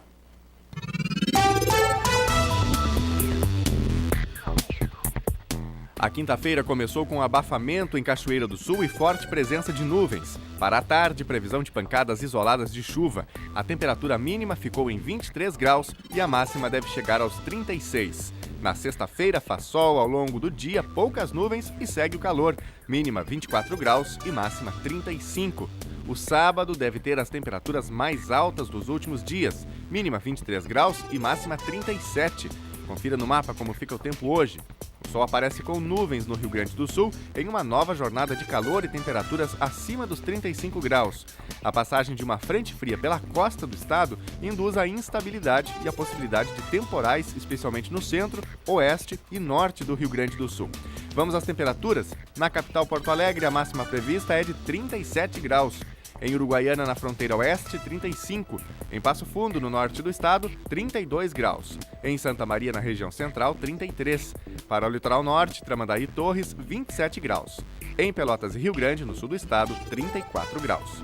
A: A quinta-feira começou com abafamento em Cachoeira do Sul e forte presença de nuvens. Para a tarde, previsão de pancadas isoladas de chuva. A temperatura mínima ficou em 23 graus e a máxima deve chegar aos 36. Na sexta-feira, faz sol ao longo do dia, poucas nuvens e segue o calor. Mínima 24 graus e máxima 35. O sábado deve ter as temperaturas mais altas dos últimos dias. Mínima 23 graus e máxima 37. Confira no mapa como fica o tempo hoje. O sol aparece com nuvens no Rio Grande do Sul em uma nova jornada de calor e temperaturas acima dos 35 graus. A passagem de uma frente fria pela costa do estado induz a instabilidade e a possibilidade de temporais, especialmente no centro, oeste e norte do Rio Grande do Sul. Vamos às temperaturas? Na capital Porto Alegre, a máxima prevista é de 37 graus. Em Uruguaiana, na fronteira oeste, 35. Em Passo Fundo, no norte do estado, 32 graus. Em Santa Maria, na região central, 33. Para o litoral norte, Tramandaí e Torres, 27 graus. Em Pelotas e Rio Grande, no sul do estado, 34 graus.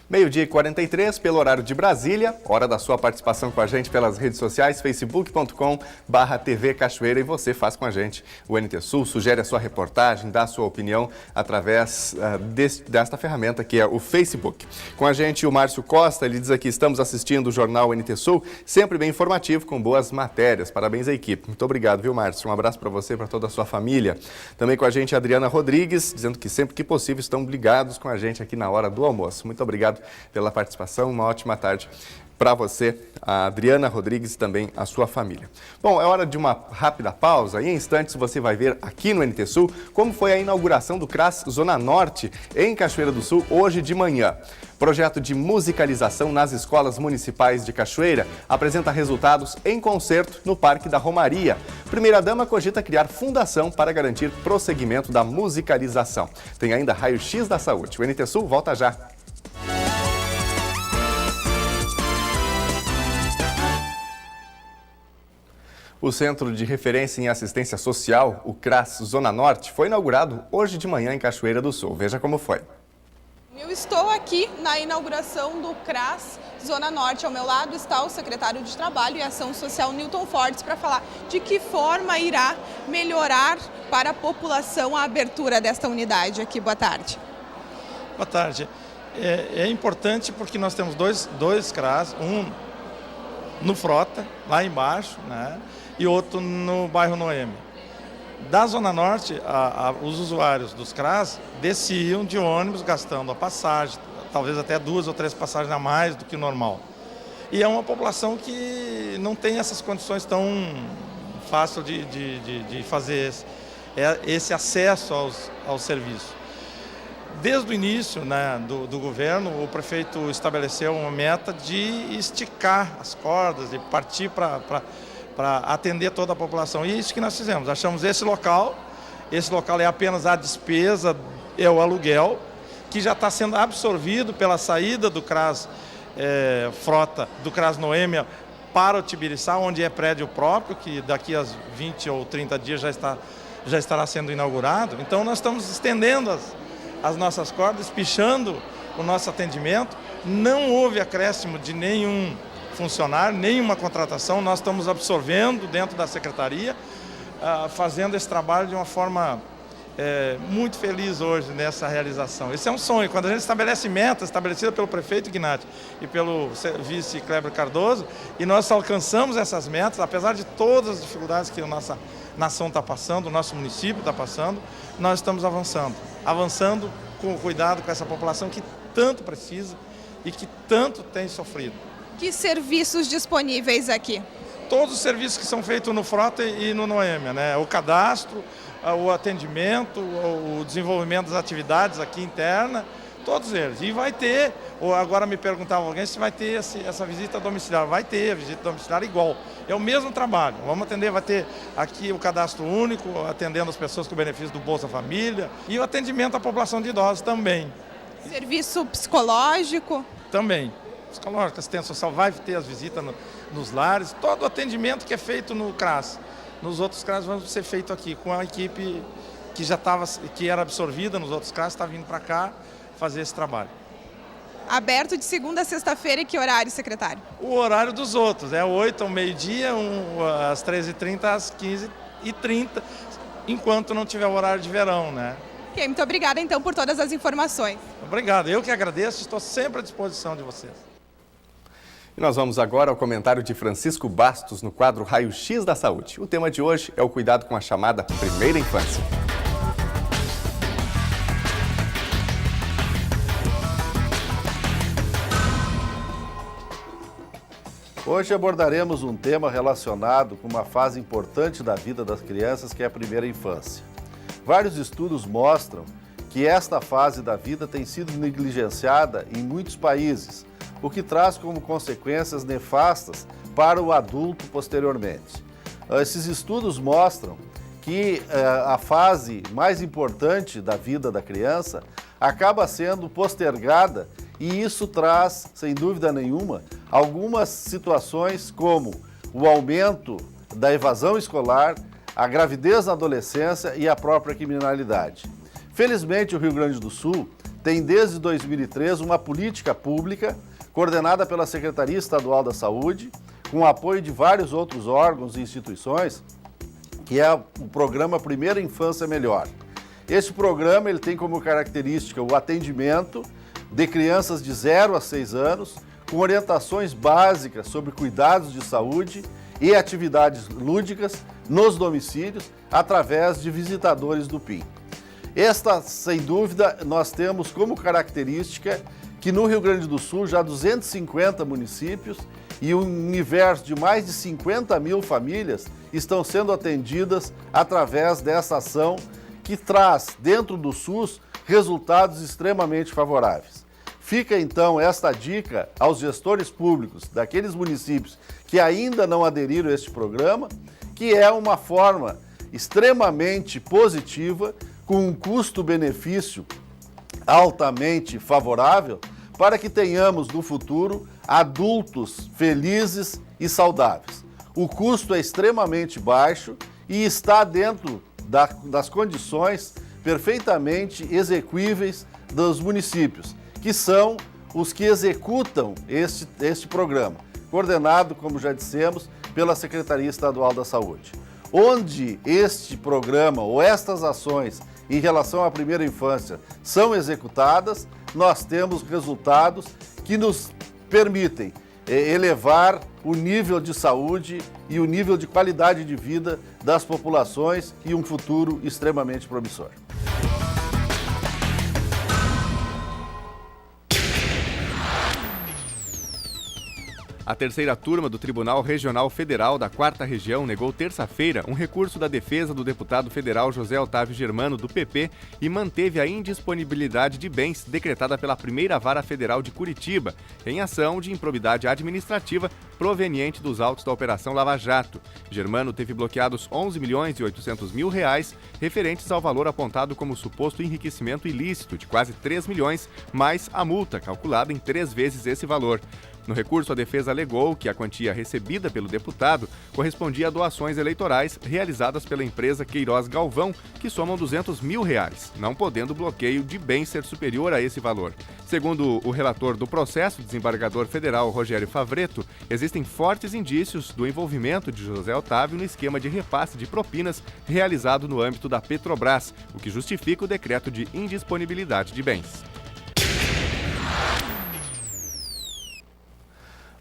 A: Meio-dia e 43, pelo horário de Brasília, hora da sua participação com a gente pelas redes sociais, facebook.com/TV Cachoeira, e você faz com a gente o NT Sul, sugere a sua reportagem, dá a sua opinião através desta ferramenta que é o Facebook. Com a gente o Márcio Costa, ele diz aqui, estamos assistindo o jornal NT Sul, sempre bem informativo, com boas matérias, parabéns à equipe. Muito obrigado, viu, Márcio? Um abraço para você e para toda a sua família. Também com a gente a Adriana Rodrigues, dizendo que sempre que possível estão ligados com a gente aqui na hora do almoço. Muito obrigado pela participação, uma ótima tarde para você, a Adriana Rodrigues e também a sua família. Bom, é hora de uma rápida pausa e em instantes você vai ver aqui no NT Sul como foi a inauguração do CRAS Zona Norte em Cachoeira do Sul hoje de manhã. Projeto de musicalização nas escolas municipais de Cachoeira apresenta resultados em concerto no Parque da Romaria. Primeira-dama cogita criar fundação para garantir prosseguimento da musicalização. Tem ainda raio-x da saúde. O NT Sul volta já. O Centro de Referência em Assistência Social, o CRAS Zona Norte, foi inaugurado hoje de manhã em Cachoeira do Sul. Veja como foi.
B: Eu estou aqui na inauguração do CRAS Zona Norte. Ao meu lado está o secretário de Trabalho e Ação Social, Newton Fortes, para falar de que forma irá melhorar para a população a abertura desta unidade aqui. Boa tarde.
F: Boa tarde. É importante porque nós temos dois CRAS, um no Frota, lá embaixo, né, e outro no bairro Noêmia. Da Zona Norte, os usuários dos CRAS desciam de ônibus gastando a passagem, talvez até 2 ou 3 passagens a mais do que o normal. E é uma população que não tem essas condições tão fáceis de fazer esse acesso aos serviços. Desde o início, né, do governo, o prefeito estabeleceu uma meta de esticar as cordas, de partir para atender toda a população. E é isso que nós fizemos. Achamos esse local é apenas a despesa, é o aluguel, que já está sendo absorvido pela saída do CRAS Frota, do CRAS Noêmia para o Tibiriçá, onde é prédio próprio, que daqui a 20 ou 30 dias já estará sendo inaugurado. Então nós estamos estendendo as nossas cordas, pichando o nosso atendimento. Não houve acréscimo de nenhum funcionário, nenhuma contratação. Nós estamos absorvendo dentro da secretaria, fazendo esse trabalho de uma forma muito feliz hoje nessa realização. Esse é um sonho. Quando a gente estabelece metas estabelecidas pelo prefeito Ignati e pelo vice Kleber Cardoso, e nós alcançamos essas metas, apesar de todas as dificuldades que a nossa nação está passando, o nosso município está passando, nós estamos avançando com cuidado com essa população que tanto precisa e que tanto tem sofrido.
B: Que serviços disponíveis aqui?
F: Todos os serviços que são feitos no Frota e no Noêmia, né? O cadastro, o atendimento, o desenvolvimento das atividades aqui interna, todos eles. E vai ter, agora me perguntava alguém se vai ter essa visita domiciliar. Vai ter a visita domiciliar igual. É o mesmo trabalho. Vamos atender, vai ter aqui o cadastro único, atendendo as pessoas com benefício do Bolsa Família, e o atendimento à população de idosos também.
B: Serviço psicológico?
F: Também. Psicológico, assistência social, vai ter as visitas nos lares, todo o atendimento que é feito no CRAS. Nos outros CRAS vão ser feito aqui, com a equipe que era absorvida nos outros CRAS, está vindo para cá fazer esse trabalho.
B: Aberto de segunda a sexta-feira, e que horário, secretário?
F: O horário dos outros, 8 ao meio-dia, às 13h30, às 15h30, enquanto não tiver o horário de verão, né?
B: Ok, muito obrigada então por todas as informações.
F: Obrigado, eu que agradeço, estou sempre à disposição de vocês.
A: E nós vamos agora ao comentário de Francisco Bastos no quadro Raio X da Saúde. O tema de hoje é o cuidado com a chamada primeira infância.
V: Hoje abordaremos um tema relacionado com uma fase importante da vida das crianças, que é a primeira infância. Vários estudos mostram que esta fase da vida tem sido negligenciada em muitos países, o que traz como consequências nefastas para o adulto posteriormente. Esses estudos mostram que a fase mais importante da vida da criança acaba sendo postergada, e isso traz, sem dúvida nenhuma, algumas situações como o aumento da evasão escolar, a gravidez na adolescência e a própria criminalidade. Felizmente, o Rio Grande do Sul tem desde 2003 uma política pública coordenada pela Secretaria Estadual da Saúde, com o apoio de vários outros órgãos e instituições, que é o programa Primeira Infância Melhor. Este programa ele tem como característica o atendimento de crianças de 0 a 6 anos, com orientações básicas sobre cuidados de saúde e atividades lúdicas nos domicílios, através de visitadores do PIM. Esta, sem dúvida, nós temos como característica que no Rio Grande do Sul já 250 municípios e um universo de mais de 50 mil famílias estão sendo atendidas através dessa ação que traz, dentro do SUS, resultados extremamente favoráveis. Fica então esta dica aos gestores públicos daqueles municípios que ainda não aderiram a este programa, que é uma forma extremamente positiva, com um custo-benefício altamente favorável, para que tenhamos no futuro adultos felizes e saudáveis. o custo é extremamente baixo e está dentro das condições perfeitamente execuíveis dos municípios, que são os que executam este programa, coordenado, como já dissemos, pela Secretaria Estadual da Saúde. Onde este programa ou estas ações em relação à primeira infância são executadas, nós temos resultados que nos permitem elevar o nível de saúde e o nível de qualidade de vida das populações e um futuro extremamente promissor.
A: A terceira turma do Tribunal Regional Federal da 4ª Região negou terça-feira um recurso da defesa do deputado federal José Otávio Germano, do PP, e manteve a indisponibilidade de bens decretada pela Primeira Vara Federal de Curitiba, em ação de improbidade administrativa proveniente dos autos da Operação Lava Jato. Germano teve bloqueados R$11.800.000 referentes ao valor apontado como suposto enriquecimento ilícito de quase 3 milhões, mais a multa, calculada em 3 vezes esse valor. No recurso, a defesa alegou que a quantia recebida pelo deputado correspondia a doações eleitorais realizadas pela empresa Queiroz Galvão, que somam R$200 mil, não podendo o bloqueio de bens ser superior a esse valor. Segundo o relator do processo, desembargador federal Rogério Favretto, existem fortes indícios do envolvimento de José Otávio no esquema de repasse de propinas realizado no âmbito da Petrobras, o que justifica o decreto de indisponibilidade de bens.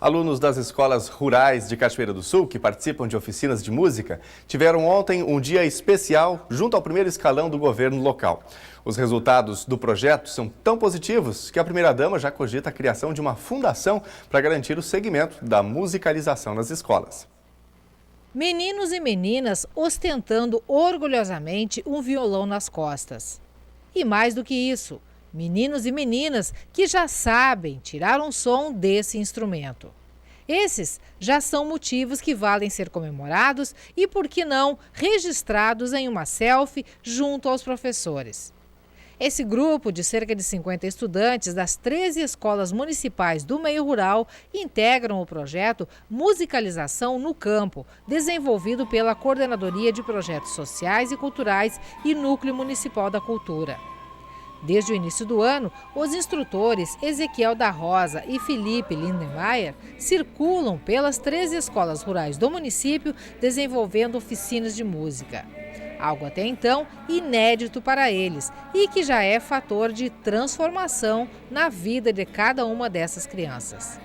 A: Alunos das escolas rurais de Cachoeira do Sul, que participam de oficinas de música, tiveram ontem um dia especial junto ao primeiro escalão do governo local. Os resultados do projeto são tão positivos que a primeira-dama já cogita a criação de uma fundação para garantir o segmento da musicalização nas escolas.
K: Meninos e meninas ostentando orgulhosamente um violão nas costas. E mais do que isso, meninos e meninas que já sabem tirar um som desse instrumento. Esses já são motivos que valem ser comemorados e, por que não, registrados em uma selfie junto aos professores. Esse grupo de cerca de 50 estudantes das 13 escolas municipais do meio rural integram o projeto Musicalização no Campo, desenvolvido pela Coordenadoria de Projetos Sociais e Culturais e Núcleo Municipal da Cultura. Desde o início do ano, os instrutores Ezequiel da Rosa e Felipe Lindenmayer circulam pelas 13 escolas rurais do município desenvolvendo oficinas de música. Algo até então inédito para eles e que já é fator de transformação na vida de cada uma dessas crianças.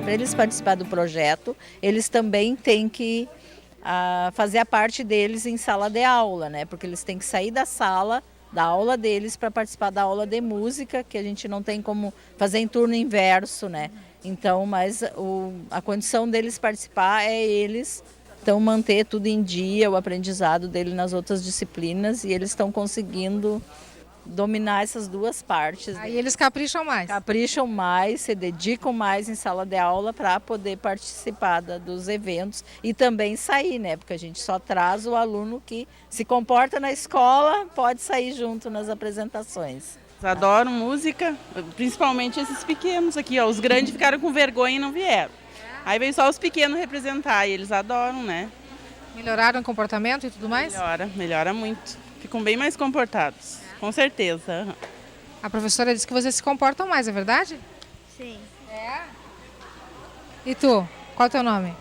E: Para eles participarem do projeto, eles também têm que fazer a parte deles em sala de aula, né? Porque eles têm que sair da sala, da aula deles, para participar da aula de música, que a gente não tem como fazer em turno inverso, né? Então, mas a condição deles participar é eles então manter tudo em dia, o aprendizado dele nas outras disciplinas, e eles estão conseguindo dominar essas duas partes.
K: Aí eles capricham mais.
E: Capricham mais, se dedicam mais em sala de aula para poder participar dos eventos e também sair, né? Porque a gente só traz o aluno que se comporta na escola, pode sair junto nas apresentações.
G: Adoram música, principalmente esses pequenos aqui, ó. Os grandes ficaram com vergonha e não vieram. Aí veio só os pequenos representar e eles adoram, né?
K: Melhoraram o comportamento e tudo mais?
G: Melhora muito. Ficam bem mais comportados. Com certeza.
K: A professora disse que vocês se comportam mais, é verdade?
W: Sim.
K: É? E tu? Qual é o teu nome?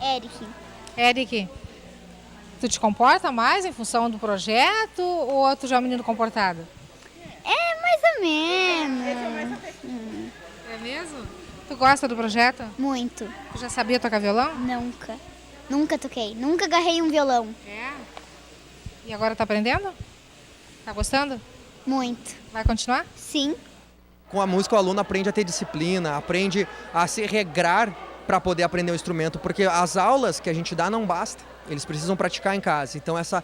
K: Eric. Tu te comporta mais em função do projeto ou tu já é um menino comportado?
W: É, mais ou menos.
K: É mesmo? Tu gosta do projeto?
W: Muito.
K: Tu já sabia tocar violão?
W: Nunca toquei. Nunca agarrei um violão.
K: É? E agora tá aprendendo? Tá gostando?
W: Muito.
K: Vai continuar?
W: Sim.
X: Com a música o aluno aprende a ter disciplina, aprende a se regrar para poder aprender o instrumento, porque as aulas que a gente dá não basta, eles precisam praticar em casa. Então essa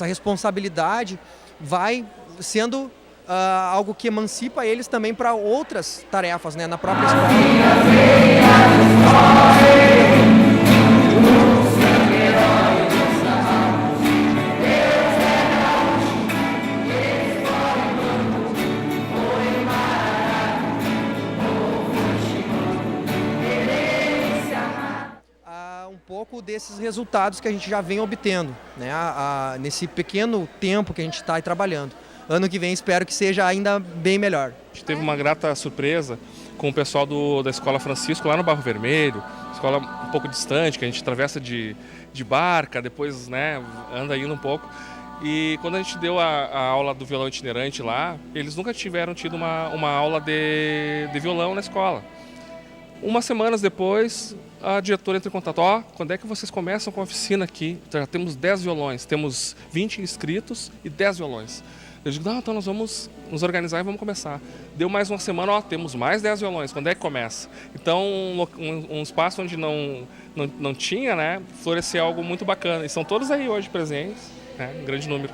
X: responsabilidade vai sendo algo que emancipa eles também para outras tarefas, né, na própria escola. esses resultados que a gente já vem obtendo, né, nesse pequeno tempo que a gente está aí trabalhando. Ano que vem espero que seja ainda bem melhor.
I: A gente teve uma grata surpresa com o pessoal da Escola Francisco lá no Barro Vermelho, escola um pouco distante, que a gente atravessa de barca, depois, né, anda indo um pouco. E quando a gente deu a aula do violão itinerante lá, eles nunca tiveram tido uma aula de violão na escola. Umas semanas depois, a diretora entrou em contato. Quando é que vocês começam com a oficina aqui? Já temos 10 violões, temos 20 inscritos e 10 violões. Eu digo, não, então nós vamos nos organizar e vamos começar. Deu mais uma semana, temos mais 10 violões, quando é que começa? Então, um espaço onde não tinha, né, floresceu algo muito bacana. E são todos aí hoje presentes, né, em grande número.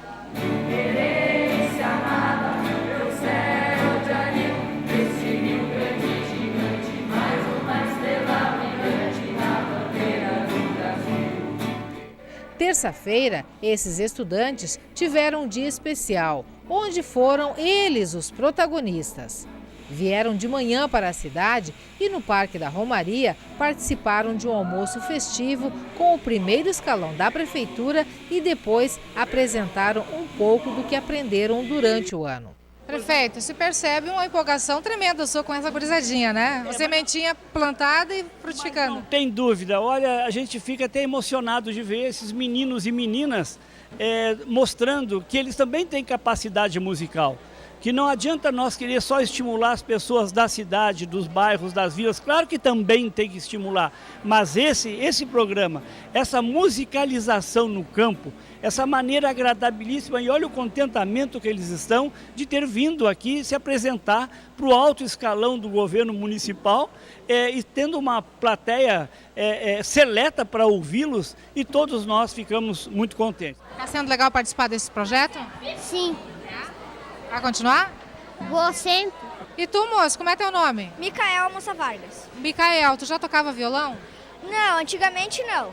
K: Terça-feira, esses estudantes tiveram um dia especial, onde foram eles os protagonistas. Vieram de manhã para a cidade e no Parque da Romaria participaram de um almoço festivo com o primeiro escalão da prefeitura e depois apresentaram um pouco do que aprenderam durante o ano.
J: Prefeito, se percebe uma empolgação tremenda sua com essa gurizadinha, né? Uma sementinha plantada e frutificando.
L: Não tem dúvida. Olha, a gente fica até emocionado de ver esses meninos e meninas mostrando que eles também têm capacidade musical. Que não adianta nós querer só estimular as pessoas da cidade, dos bairros, das vilas. Claro que também tem que estimular, mas esse programa, essa musicalização no campo, essa maneira agradabilíssima, e olha o contentamento que eles estão de ter vindo aqui se apresentar para o alto escalão do governo municipal e tendo uma plateia seleta para ouvi-los, e todos nós ficamos muito contentes.
J: Está sendo legal participar desse projeto?
W: Sim.
J: Vai continuar?
W: Vou sempre.
J: E tu, moço, como é teu nome?
W: Micael Moça Vargas.
J: Micael, tu já tocava violão?
W: Não, antigamente não.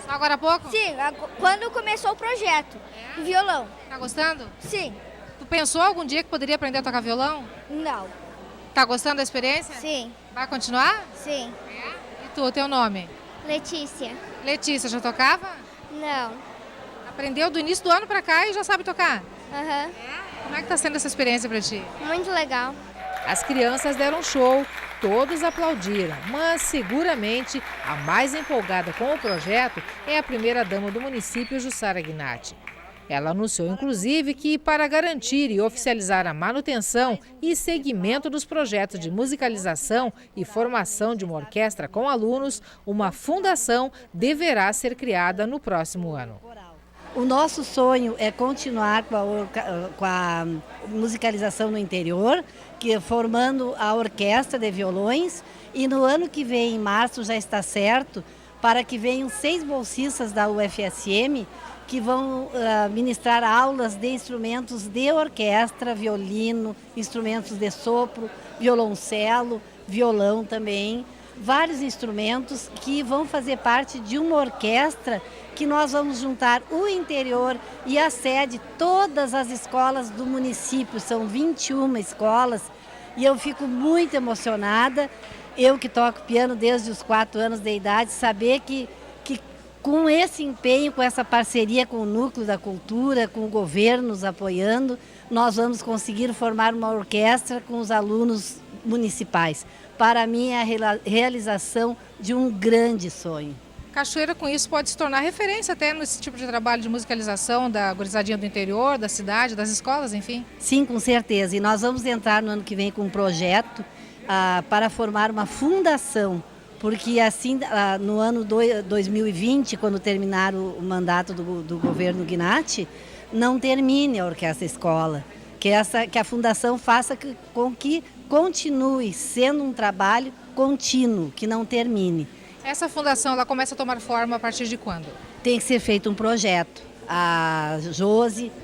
J: Só agora há pouco?
W: Sim, quando começou o projeto, o violão.
J: Tá gostando?
W: Sim.
J: Tu pensou algum dia que poderia aprender a tocar violão?
W: Não.
J: Tá gostando da experiência?
W: Sim.
J: Vai continuar?
W: Sim.
J: E tu, teu nome?
W: Letícia.
J: Letícia, já tocava?
W: Não.
J: Aprendeu do início do ano pra cá e já sabe tocar?
W: Aham.
J: Como é que tá sendo essa experiência pra ti?
W: Muito legal.
K: As crianças deram show, todos aplaudiram, mas seguramente a mais empolgada com o projeto é a primeira-dama do município, Jussara Gnatti. Ela anunciou, inclusive, que para garantir e oficializar a manutenção e seguimento dos projetos de musicalização e formação de uma orquestra com alunos, uma fundação deverá ser criada no próximo ano.
M: O nosso sonho é continuar com a musicalização no interior, formando a orquestra de violões, e no ano que vem, em março, já está certo, para que venham 6 bolsistas da UFSM que vão ministrar aulas de instrumentos de orquestra, violino, instrumentos de sopro, violoncelo, violão também, vários instrumentos que vão fazer parte de uma orquestra que nós vamos juntar o interior e a sede, todas as escolas do município, são 21 escolas, e eu fico muito emocionada, eu que toco piano desde os 4 anos de idade, saber que com esse empenho, com essa parceria com o Núcleo da Cultura, com o governo nos apoiando, nós vamos conseguir formar uma orquestra com os alunos municipais. Para mim é a realização de um grande sonho.
J: Cachoeira, com isso, pode se tornar referência até nesse tipo de trabalho de musicalização da gurizadinha do interior, da cidade, das escolas, enfim?
M: Sim, com certeza. E nós vamos entrar no ano que vem com um projeto para formar uma fundação, porque assim, no ano 2020, quando terminar o mandato do governo Gnatti, não termine a Orquestra Escola, que a fundação faça com que continue sendo um trabalho contínuo, que não termine.
J: Essa fundação, ela começa a tomar forma a partir de quando?
M: Tem que ser feito um projeto. A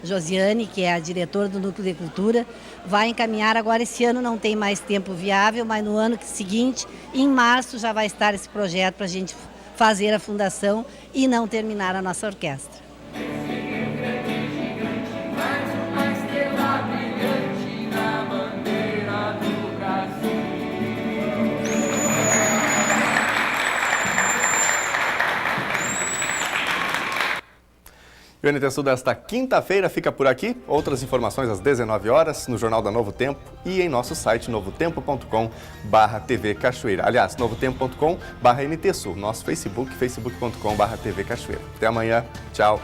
M: Josiane, que é a diretora do Núcleo de Cultura, vai encaminhar. Agora esse ano não tem mais tempo viável, mas no ano seguinte, em março, já vai estar esse projeto para a gente fazer a fundação e não terminar a nossa orquestra.
A: E o NT Sul desta quinta-feira fica por aqui. Outras informações às 19 horas no Jornal da Novo Tempo e em nosso site novotempo.com/TV Cachoeira. Aliás, novotempo.com/NT Sul. Nosso Facebook, facebook.com/TV Cachoeira. Até amanhã. Tchau.